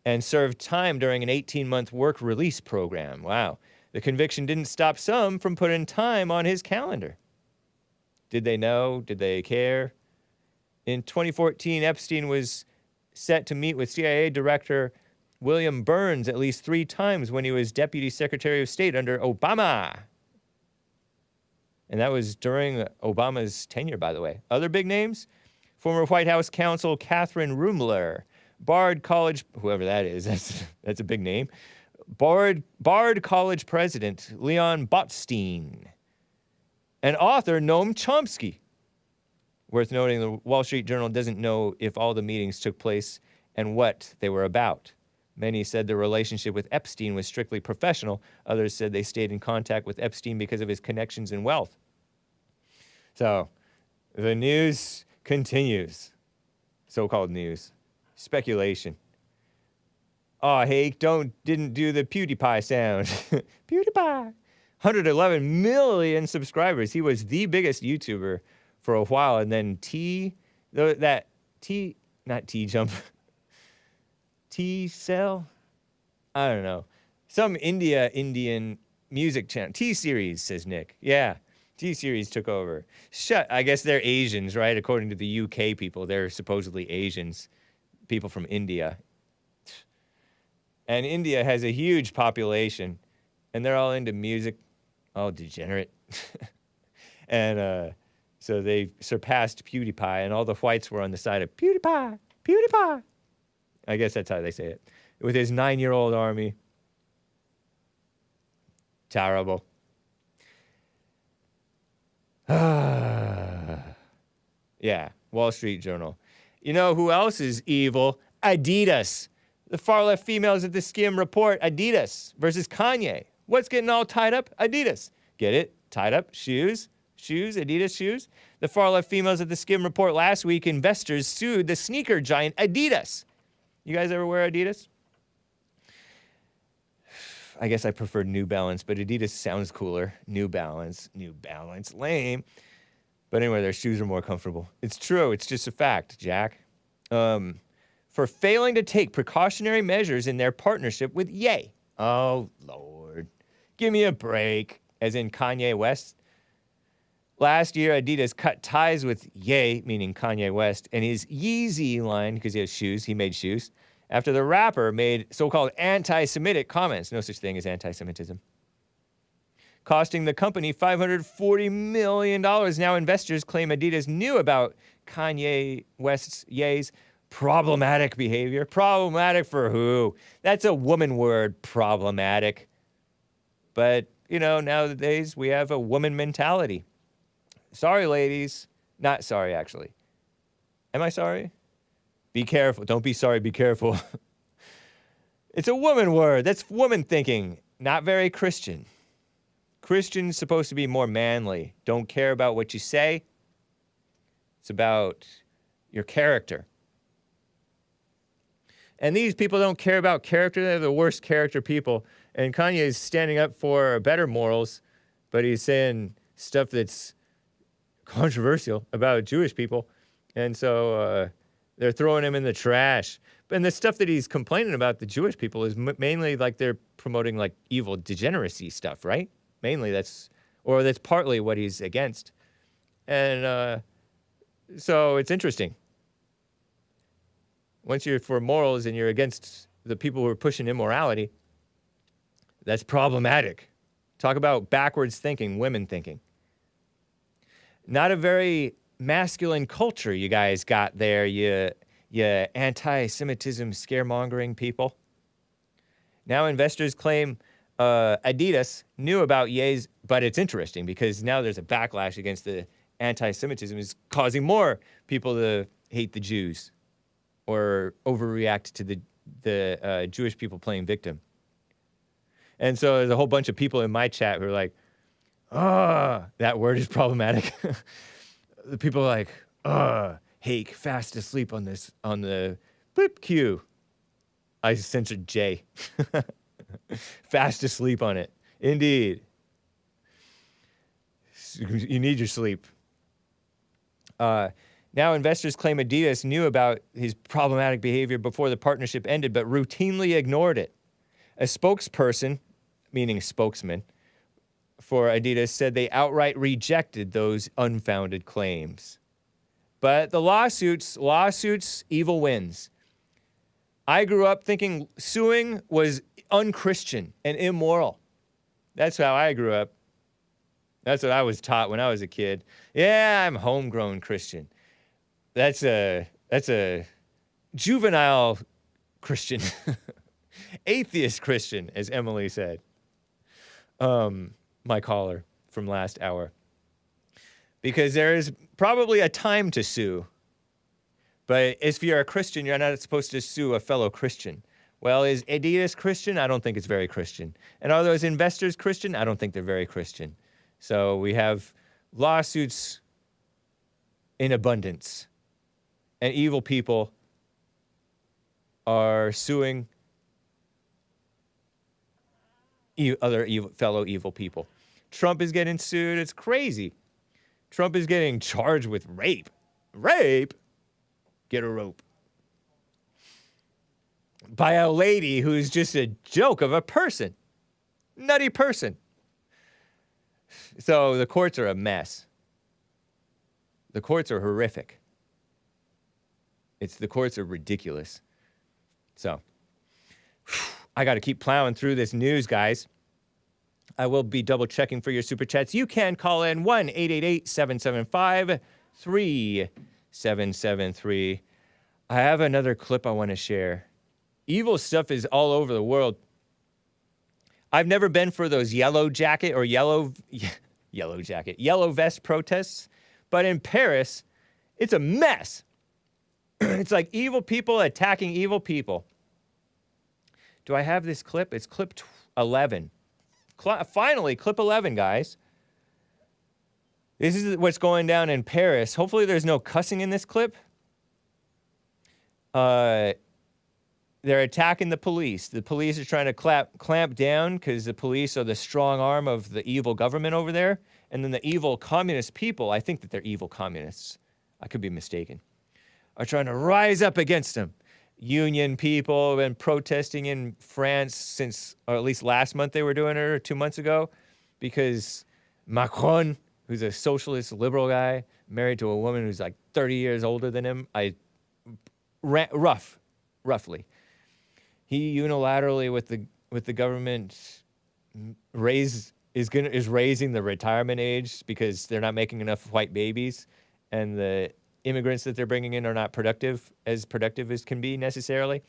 and served time during an 18-month work release program. Wow. The conviction didn't stop some from putting time on his calendar. Did they know? Did they care? In 2014, Epstein was set to meet with CIA Director William Burns at least 3 times when he was Deputy Secretary of State under Obama. And that was during Obama's tenure, by the way. Other big names? Former White House counsel Catherine Rumler, Bard College, whoever that is, that's a big name. Bard College President Leon Botstein, and author Noam Chomsky. Worth noting, the Wall Street Journal doesn't know if all the meetings took place and what they were about. Many said the relationship with Epstein was strictly professional. Others said they stayed in contact with Epstein because of his connections and wealth. So, the news continues. So-called news. Speculation. Oh, Hake didn't do the PewDiePie sound. PewDiePie. 111 million subscribers. He was the biggest YouTuber for a while, and then CSAL? I don't know. Some Indian music channel. T-Series, says Nick. Yeah, T-Series took over. I guess they're Asians, right? According to the UK people, they're supposedly Asians. People from India. And India has a huge population, and they're all into music. All degenerate. And so they surpassed PewDiePie, and all the whites were on the side of PewDiePie, PewDiePie. I guess that's how they say it. With his 9-year-old army. Terrible. Yeah, Wall Street Journal. You know who else is evil? Adidas. The far-left females at the Skim report Adidas versus Kanye. What's getting all tied up? Adidas. Get it? Tied up? Shoes, Adidas shoes. The far-left females at the Skim report last week, investors sued the sneaker giant Adidas. You guys ever wear Adidas? I guess I prefer New Balance, but Adidas sounds cooler. New Balance, lame. But anyway, their shoes are more comfortable. It's true. It's just a fact, Jack. For failing to take precautionary measures in their partnership with Ye. Oh, Lord. Give me a break. As in Kanye West. Last year, Adidas cut ties with Ye, meaning Kanye West, and his Yeezy line, because he has shoes, he made shoes, after the rapper made so-called anti-Semitic comments. No such thing as anti-Semitism. Costing the company $540 million. Now investors claim Adidas knew about Kanye West's Ye's problematic behavior. Problematic for who? That's a woman word, problematic. But, you know, nowadays we have a woman mentality. Sorry, ladies. Not sorry, actually. Am I sorry? Be careful. Don't be sorry, be careful. It's a woman word. That's woman thinking. Not very Christian. Christian's supposed to be more manly. Don't care about what you say. It's about your character. And these people don't care about character. They're the worst character people. And Kanye is standing up for better morals, but he's saying stuff that's controversial about Jewish people. And so they're throwing him in the trash. And the stuff that he's complaining about the Jewish people is mainly like they're promoting like evil degeneracy stuff, right? Mainly that's partly what he's against. And so it's interesting. Once you're for morals and you're against the people who are pushing immorality, that's problematic. Talk about backwards thinking, women thinking. Not a very masculine culture you guys got there, you anti-Semitism scaremongering people. Now investors claim Adidas knew about Ye's, but it's interesting because now there's a backlash against the anti-Semitism is causing more people to hate the Jews or overreact to the Jewish people playing victim. And so there's a whole bunch of people in my chat who are like, that word is problematic. The people are like, Hake, fast asleep on the blip cue. I censored J. Fast asleep on it. Indeed. You need your sleep. Now investors claim Adidas knew about his problematic behavior before the partnership ended, but routinely ignored it. A spokesperson meaning spokesman for Adidas, said they outright rejected those unfounded claims. But the lawsuits, evil wins. I grew up thinking suing was unchristian and immoral. That's how I grew up. That's what I was taught when I was a kid. Yeah, I'm homegrown Christian. That's a juvenile Christian. Atheist Christian, as Emily said. My caller from last hour. Because there is probably a time to sue. But if you're a Christian, you're not supposed to sue a fellow Christian. Well, is Adidas Christian? I don't think it's very Christian. And are those investors Christian? I don't think they're very Christian. So we have lawsuits in abundance. And evil people are suing other fellow evil people. Trump is getting sued. It's crazy. Trump is getting charged with rape. Rape? Get a rope. By a lady who's just a joke of a person. Nutty person. So the courts are a mess. The courts are horrific. The courts are ridiculous. So, I got to keep plowing through this news, guys. I will be double checking for your super chats. You can call in 1-888-775-3773. I have another clip I want to share. Evil stuff is all over the world. I've never been for those yellow vest protests, but in Paris, it's a mess. It's like evil people attacking evil people. Do I have this clip? It's clip 11. Finally, clip 11, guys. This is what's going down in Paris. Hopefully there's no cussing in this clip. They're attacking the police. The police are trying to clamp down because the police are the strong arm of the evil government over there. And then the evil communist people, I think that they're evil communists. I could be mistaken. Are trying to rise up against them. Union people have been protesting in France since, or at least last month they were doing it, or 2 months ago, because Macron, who's a socialist liberal guy, married to a woman who's like 30 years older than him, roughly. He unilaterally with the government is raising the retirement age because they're not making enough white babies, and the immigrants that they're bringing in are not productive as can be necessarily.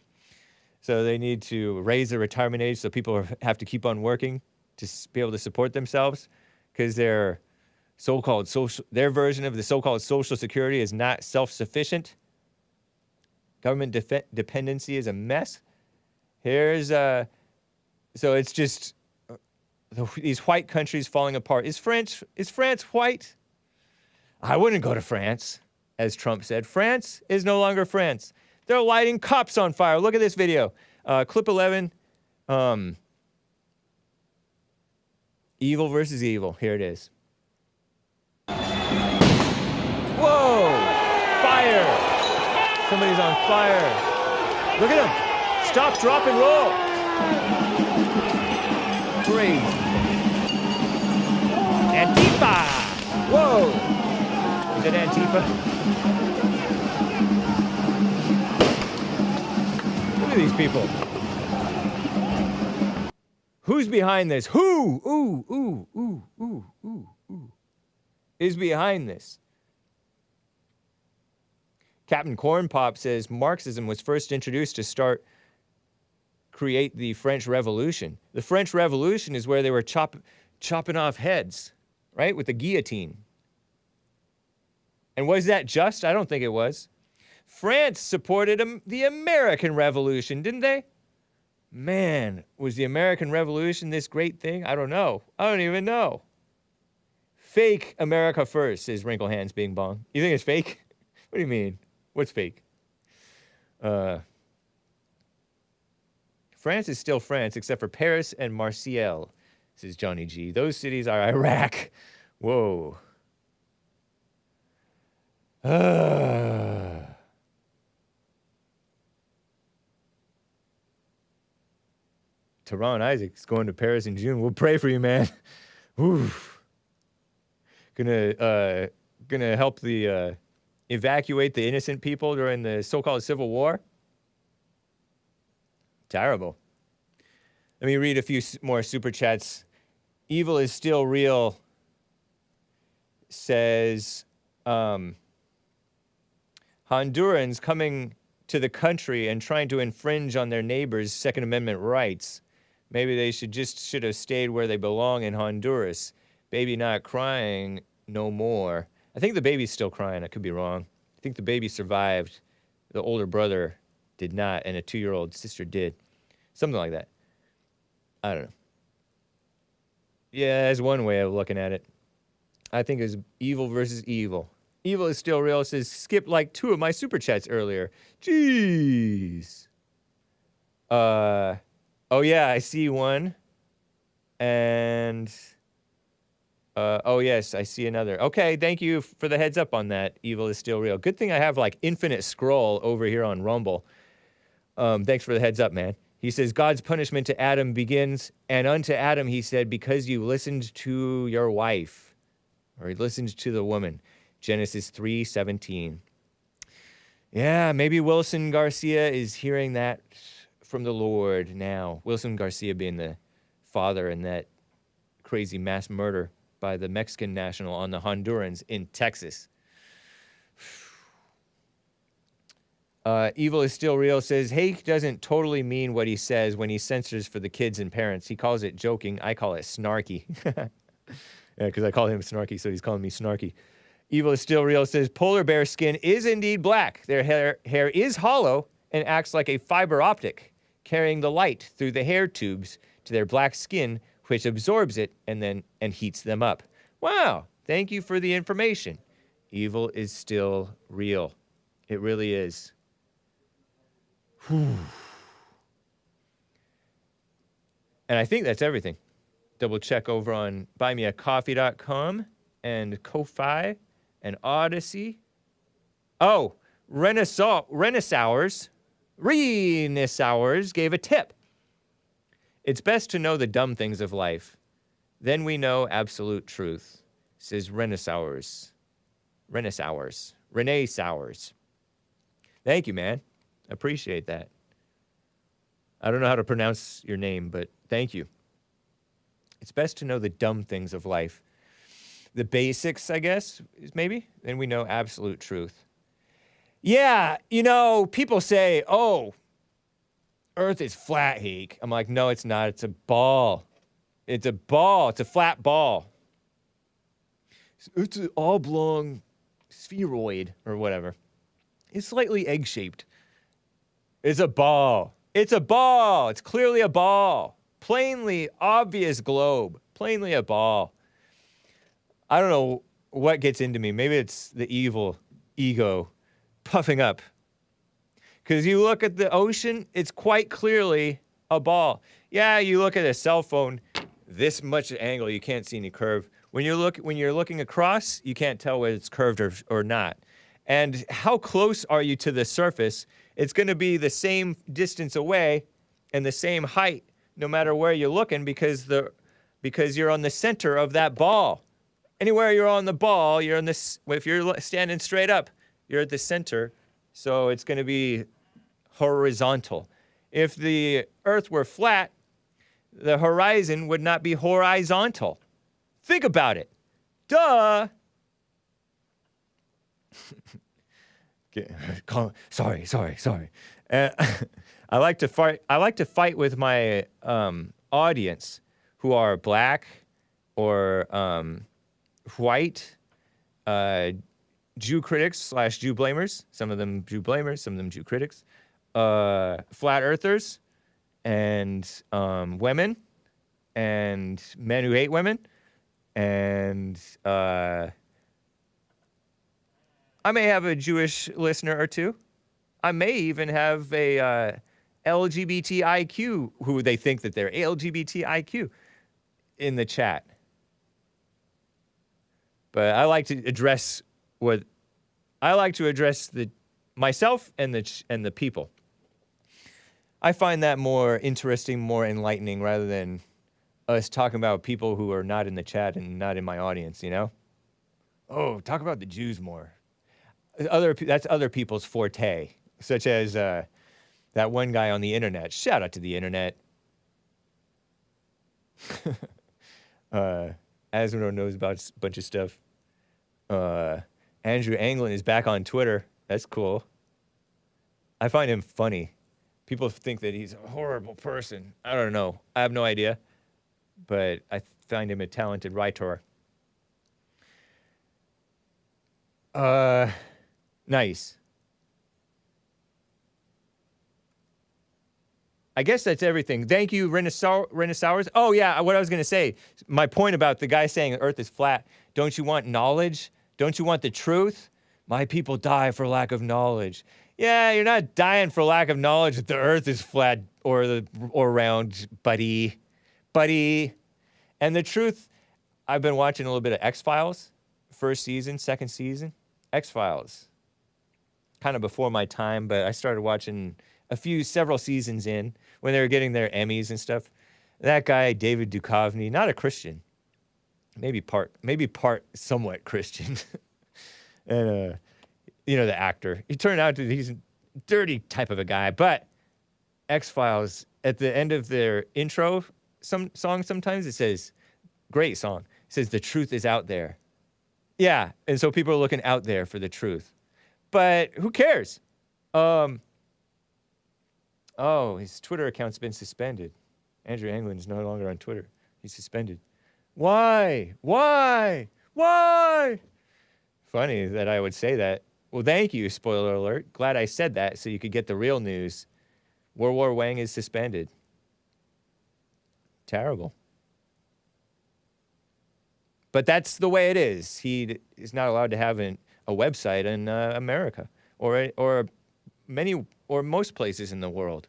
So they need to raise the retirement age so people have to keep on working to be able to support themselves, because their version of the so-called social security is not self-sufficient. Government dependency is a mess. So it's just these white countries falling apart. Is France white? I wouldn't go to France. As Trump said, France is no longer France. They're lighting cops on fire. Look at this video. Clip 11. Evil versus evil. Here it is. Whoa! Fire! Somebody's on fire. Look at him. Stop, drop, and roll. Crazy. Antifa! Whoa! Is it Antifa? Look at these people. Who's behind this? Who is behind this? Captain Corn Pop says Marxism was first introduced to create the French Revolution. The French Revolution is where they were chopping off heads, right, with the guillotine. And was that just? I don't think it was. France supported the American Revolution, didn't they? Man, was the American Revolution this great thing? I don't know. I don't even know. Fake America first, says Wrinkle Hands Bing Bong. You think it's fake? What do you mean? What's fake? France is still France, except for Paris and Marseille, says Johnny G. Those cities are Iraq. Whoa. Teron Isaac's going to Paris in June. We'll pray for you, man. Oof. Gonna help the evacuate the innocent people during the so-called Civil War. Terrible. Let me read a few more super chats. Evil is still real. Says Hondurans coming to the country and trying to infringe on their neighbors' Second Amendment rights. Maybe they should have stayed where they belong in Honduras. Baby not crying no more. I think the baby's still crying. I could be wrong. I think the baby survived. The older brother did not, and a 2-year-old sister did. Something like that. I don't know. Yeah, that's one way of looking at it. I think it's evil versus evil. Evil is still real. Says, skipped like 2 of my super chats earlier. Jeez. Oh, yeah, I see one. And, oh, yes, I see another. Okay, thank you for the heads up on that. Evil is still real. Good thing I have, like, infinite scroll over here on Rumble. Thanks for the heads up, man. He says, God's punishment to Adam begins, and unto Adam he said, because you listened to your wife, or he listened to the woman. Genesis 3:17. Yeah, maybe Wilson Garcia is hearing that from the Lord now. Wilson Garcia being the father in that crazy mass murder by the Mexican national on the Hondurans in Texas. Evil is still real. Says, Hake doesn't totally mean what he says when he censors for the kids and parents. He calls it joking. I call it snarky. Yeah, because I call him snarky, so he's calling me snarky. Evil is still real. Says, polar bear skin is indeed black. Their hair is hollow and acts like a fiber optic, carrying the light through the hair tubes to their black skin, which absorbs it and heats them up. Wow, thank you for the information. Evil is still real. It really is. Whew. And I think that's everything. Double check over on buymeacoffee.com and Ko-Fi and Odyssey. Oh, Renaissance gave a tip. It's best to know the dumb things of life. Then we know absolute truth, says Renaissance. Renee Sowers. Thank you, man. Appreciate that. I don't know how to pronounce your name, but thank you. It's best to know the dumb things of life. The basics, I guess, is maybe. Then we know absolute truth. Yeah, people say, oh, Earth is flat, Hake. I'm like, no, it's not. It's a ball. It's a ball. It's a flat ball. It's an oblong spheroid or whatever. It's slightly egg-shaped. It's a ball. It's a ball. It's clearly a ball. Plainly obvious globe. Plainly a ball. I don't know what gets into me. Maybe it's the evil ego puffing up. Because you look at the ocean, it's quite clearly a ball. Yeah, you look at a cell phone, this much angle, you can't see any curve. When you're looking across, you can't tell whether it's curved or not. And how close are you to the surface? It's going to be the same distance away and the same height no matter where you're looking because you're on the center of that ball. Anywhere you're on the ball, if you're standing straight up, you're at the center, so it's going to be horizontal. If the Earth were flat, the horizon would not be horizontal. Think about it. Duh. Sorry. I like to fight with my audience who are black or white, Jew critics / Jew blamers. Some of them Jew blamers, some of them Jew critics, flat earthers, and women, and men who hate women, and I may have a Jewish listener or two. I may even have a LGBTIQ who they think that they're LGBTIQ in the chat. But I like to address myself and the people. I find that more interesting, more enlightening, rather than us talking about people who are not in the chat and not in my audience, you know? Oh, talk about the Jews more. That's other people's forte, such as that one guy on the internet. Shout out to the internet. Asmodee knows about a bunch of stuff. Andrew Anglin is back on Twitter. That's cool. I find him funny. People think that he's a horrible person. I don't know. I have no idea. But I find him a talented writer. Nice. I guess that's everything. Thank you, Renaissance. Oh, yeah, what I was going to say. My point about the guy saying the earth is flat. Don't you want knowledge? Don't you want the truth? My people die for lack of knowledge. Yeah, you're not dying for lack of knowledge that the earth is flat or round, buddy. And the truth, I've been watching a little bit of X-Files. First season, second season. X-Files. Kind of before my time, but I started watching several seasons in when they were getting their Emmys and stuff. That guy, David Duchovny, not a Christian. Maybe part somewhat Christian. And, the actor. He turned out he's a dirty type of a guy, but X-Files, at the end of their intro song sometimes it says, great song, it says, the truth is out there. Yeah, and so people are looking out there for the truth. But who cares? His Twitter account's been suspended. Andrew Anglin is no longer on Twitter. He's suspended. Why? Funny that I would say that. Well, thank you, spoiler alert. Glad I said that so you could get the real news. War Wang is suspended. Terrible. But that's the way it is. He is not allowed to have a website in America or most places in the world.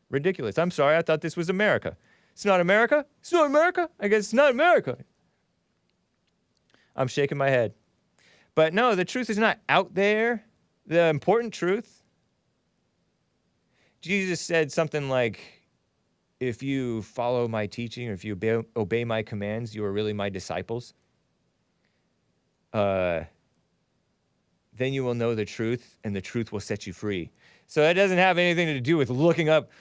Ridiculous. I'm sorry. I thought this was America. It's not America? It's not America? I guess it's not America. I'm shaking my head. But no, the truth is not out there. The important truth. Jesus said something like, if you follow my teaching, or if you obey my commands, you are really my disciples. Then you will know the truth, and the truth will set you free. So that doesn't have anything to do with looking up,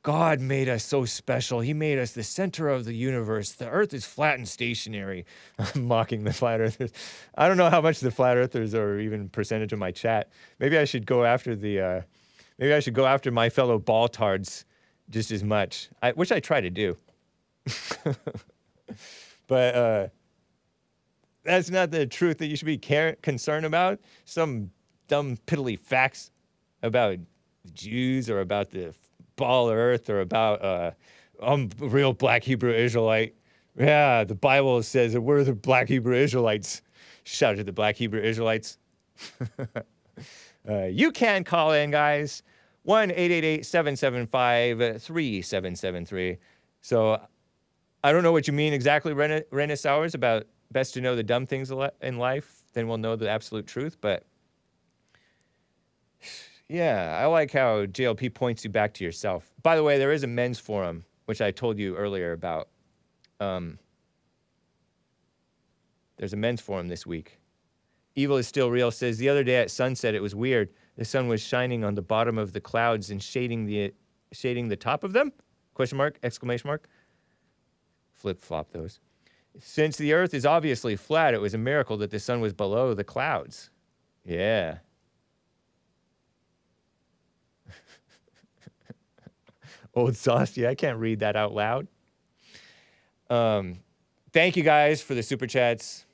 God made us so special. He made us the center of the universe. The earth is flat and stationary. I'm mocking the flat earthers. I don't know how much the flat earthers are even percentage of my chat. Maybe I should go after my fellow baltards just as much, which I try to do. But that's not the truth that you should be concerned about. Some dumb piddly facts about Jews or about the ball earth or about I'm a real black Hebrew Israelite. Yeah, the Bible says that we're the black Hebrew Israelites. Shout out to the black Hebrew Israelites. You can call in, guys. 1-888-775-3773. So I don't know what you mean exactly, Renaissance, about best to know the dumb things in life, then we'll know the absolute truth. But yeah, I like how JLP points you back to yourself. By the way, there is a men's forum, which I told you earlier about. There's a men's forum this week. Evil is Still Real says, the other day at sunset, it was weird. The sun was shining on the bottom of the clouds and shading the top of them? ? Flip-flop those. Since the earth is obviously flat, it was a miracle that the sun was below the clouds. Yeah. Old Saucy, I can't read that out loud. Thank you guys for the super chats.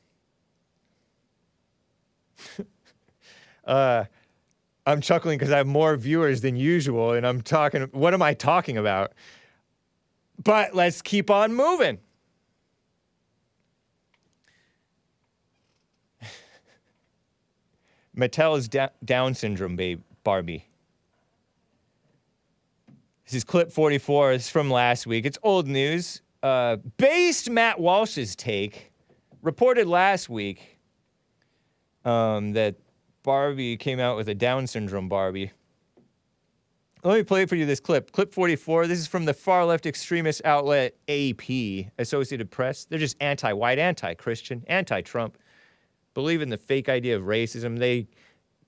I'm chuckling because I have more viewers than usual, and I'm talking, what am I talking about? But let's keep on moving. Mattel's Down Syndrome Barbie. This is clip 44. It's from last week. It's old news. Based Matt Walsh's take, reported last week that Barbie came out with a Down syndrome Barbie. Let me play for you this clip. Clip 44. This is from the far-left extremist outlet AP, Associated Press. They're just anti-white, anti-Christian, anti-Trump. Believe in the fake idea of racism. They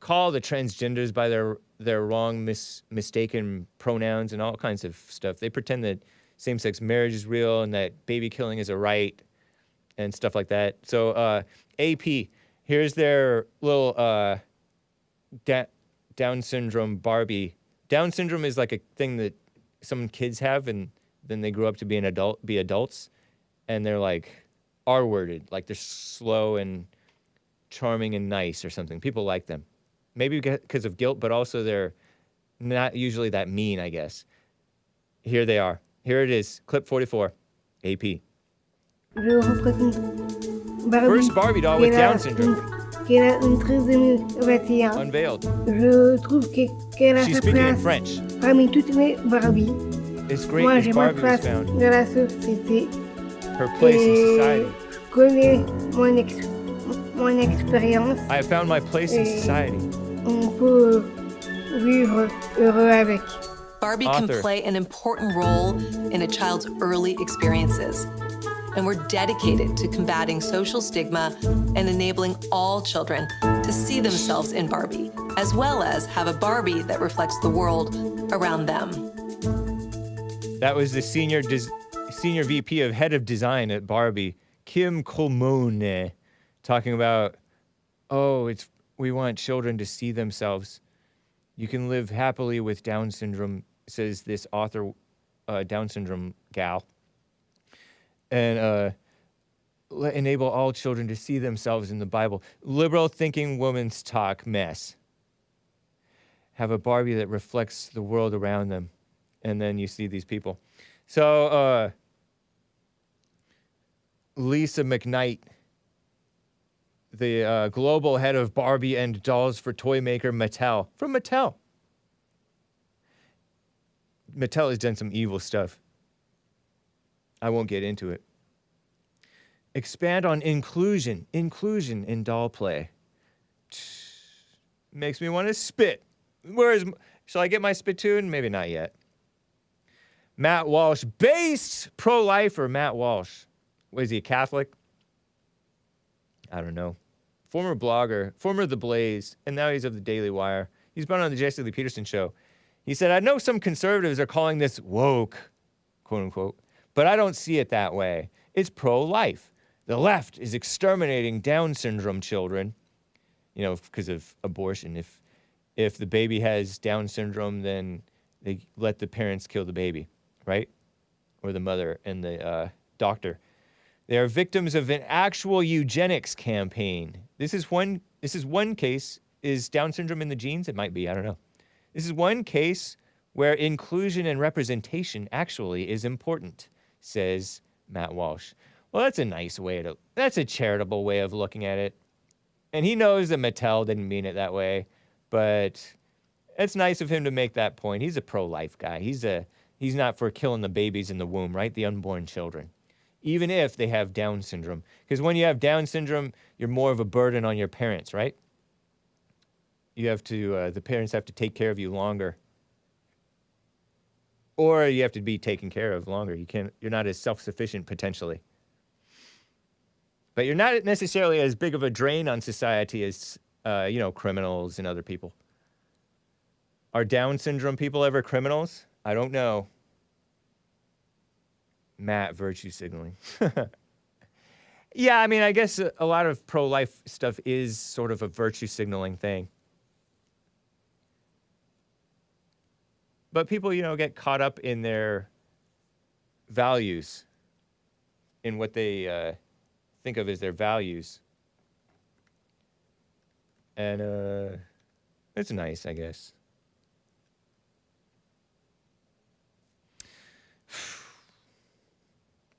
call the transgenders by their wrong, mistaken pronouns and all kinds of stuff. They pretend that same-sex marriage is real and that baby killing is a right and stuff like that. So AP, here's their little Down syndrome Barbie. Down syndrome is like a thing that some kids have, and then they grow up to be adults, and they're like R-worded, like they're slow and charming and nice or something. People like them. Maybe because of guilt, but also they're not usually that mean, I guess. Here they are. Here it is, clip 44, AP. First Barbie doll with Down syndrome. Unveiled. She's speaking in French. Parmi toutes les Barbies, It's great moi as j'ai ma Barbie was place found. dans la société. Her place in society. Je connais mon expérience. I have found my place in society. On peut vivre heureux avec. Barbie Author. can play an important role in a child's early experiences. And we're dedicated to combating social stigma and enabling all children to see themselves in Barbie, as well as have a Barbie that reflects the world around them. That was the senior VP of head of design at Barbie, Kim Colmone, talking about, we want children to see themselves. You can live happily with Down syndrome, says this author, Down syndrome gal. And enable all children to see themselves in the Bible. Liberal thinking woman's talk mess. Have a Barbie that reflects the world around them. And then you see these people. So, Lisa McKnight, the global head of Barbie and dolls for toy maker Mattel. From Mattel. Mattel has done some evil stuff. I won't get into it. Expand on inclusion in doll play. Makes me want to spit. Shall I get my spittoon? Maybe not yet. Matt Walsh, based pro-lifer Matt Walsh. Was he a Catholic? I don't know. Former blogger, former The Blaze, and now he's of the Daily Wire. He's been on the Jesse Lee Peterson show. He said, I know some conservatives are calling this woke, quote unquote, but I don't see it that way. It's pro-life. The left is exterminating Down syndrome children, because of abortion. If the baby has Down syndrome, then they let the parents kill the baby, right? Or the mother and the doctor. They are victims of an actual eugenics campaign. This is one case. Is Down syndrome in the genes? It might be. I don't know. This is one case where inclusion and representation actually is important, says Matt Walsh. Well, that's that's a charitable way of looking at it. And he knows that Mattel didn't mean it that way, but it's nice of him to make that point. He's a pro-life guy. He's not for killing the babies in the womb, right? The unborn children. Even if they have Down syndrome. Because when you have Down syndrome, you're more of a burden on your parents, right? You have to, the parents have to take care of you longer. Or you have to be taken care of longer. You're not as self-sufficient potentially. But you're not necessarily as big of a drain on society as, criminals and other people. Are Down syndrome people ever criminals? I don't know. Matt, virtue signaling. Yeah, I mean, I guess a lot of pro-life stuff is sort of a virtue signaling thing. But people, get caught up in their values, in what they think of as their values. And it's nice, I guess.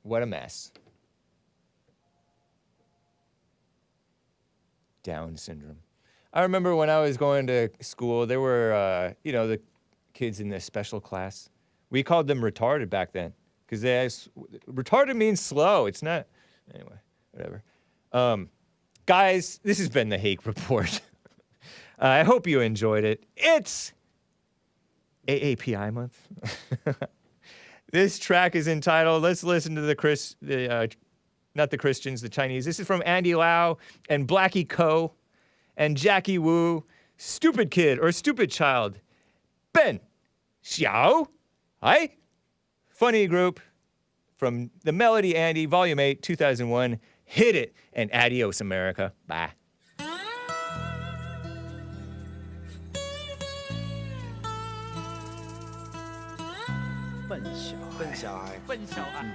What a mess. Down syndrome. I remember when I was going to school, there were, the kids in this special class. We called them retarded back then because retarded means slow. It's not. Anyway, whatever. Guys, this has been the Hake Report. I hope you enjoyed it. It's AAPI month. This track is entitled, let's listen to not the Christians, the Chinese. This is from Andy Lau and Blackie Ko and Jackie Wu. Stupid Kid or Stupid Child. Ben Xiao. Hi. Funny group from the Melody Andy, Volume 8, 2001. Hit it and adios, America. Bye. 笨小孩，笨小孩。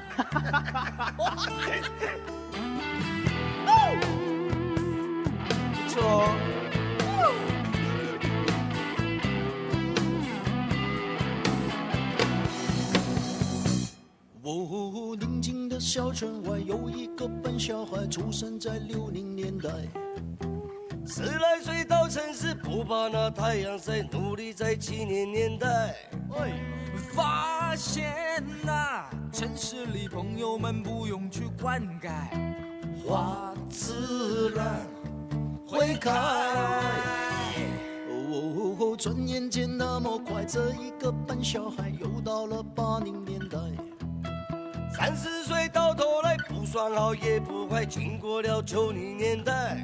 不错哦。哦，宁静的小村外有一个笨小孩，出生在60年代。10来岁到城市，不怕那太阳晒，努力在70年代。发现啊，城市里朋友们不用去灌溉，花自然会开。哦，转眼间那么快，这一个笨小孩又到了80年代。30岁到头来，不算好也不坏，经过了90年代。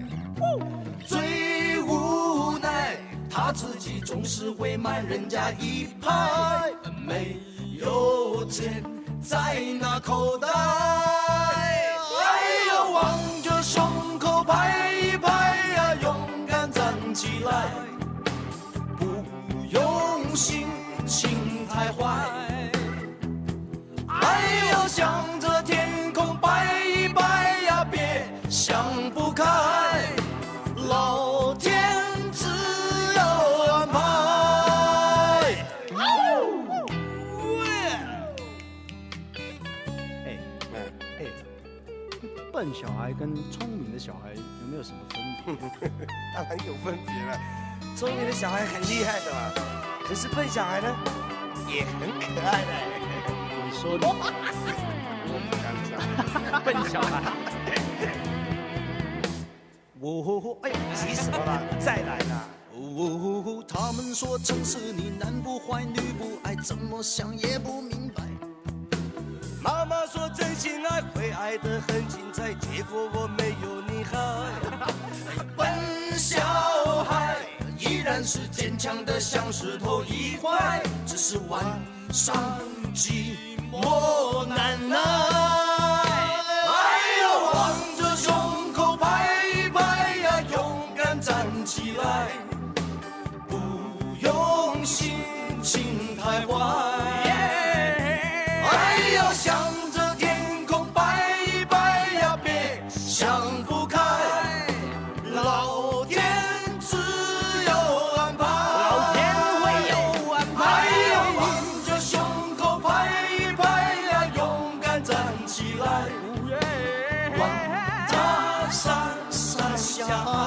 最无奈，他自己总是会慢人家一拍，没有钱在那口袋。哎呀，望着胸口拍一拍呀，勇敢站起来，不用心情太坏。哎呀，向着天空拜一拜呀，别想不开。老天自有安排。笨小孩跟聪明的小孩有没有什么分别？当然有分别了。聪明的小孩很厉害的嘛，可是笨小孩呢，也很可爱的。你说的，我不敢讲。笨小孩。哎，急什么了？再来啦！他们说城市里男不坏女不爱，怎么想也不明白。妈妈说真心爱会爱得很精彩，结果我没有你好。笨小孩依然是坚强的像石头一块，只是晚上寂寞难耐。哎呦，望着胸口拍站起来，不用心情太坏。哎呀，向着天空拜一拜呀，别想不开。老天自有安排，老天会有安排。哎呀，望着胸口拍一拍呀，勇敢站起来，望他傻傻小孩。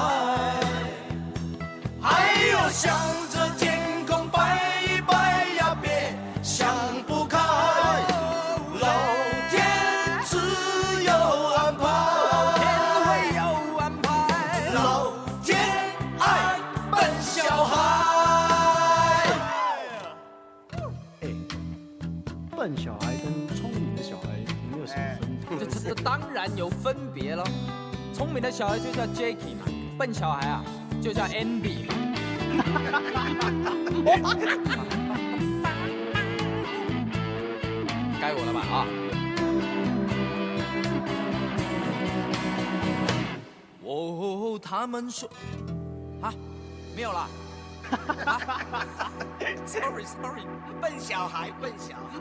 向着天空拜一拜呀，别想不开。老天自有安排，老天会有安排。老天爱笨小孩。笨小孩跟聪明的小孩有没有什么分别？这当然有分别了。聪明的小孩就叫 Jackie 嘛，笨小孩啊就叫 Andy 嘛。该我了吧啊！哦，他们说啊，没有了。Sorry， 笨小孩，笨小孩。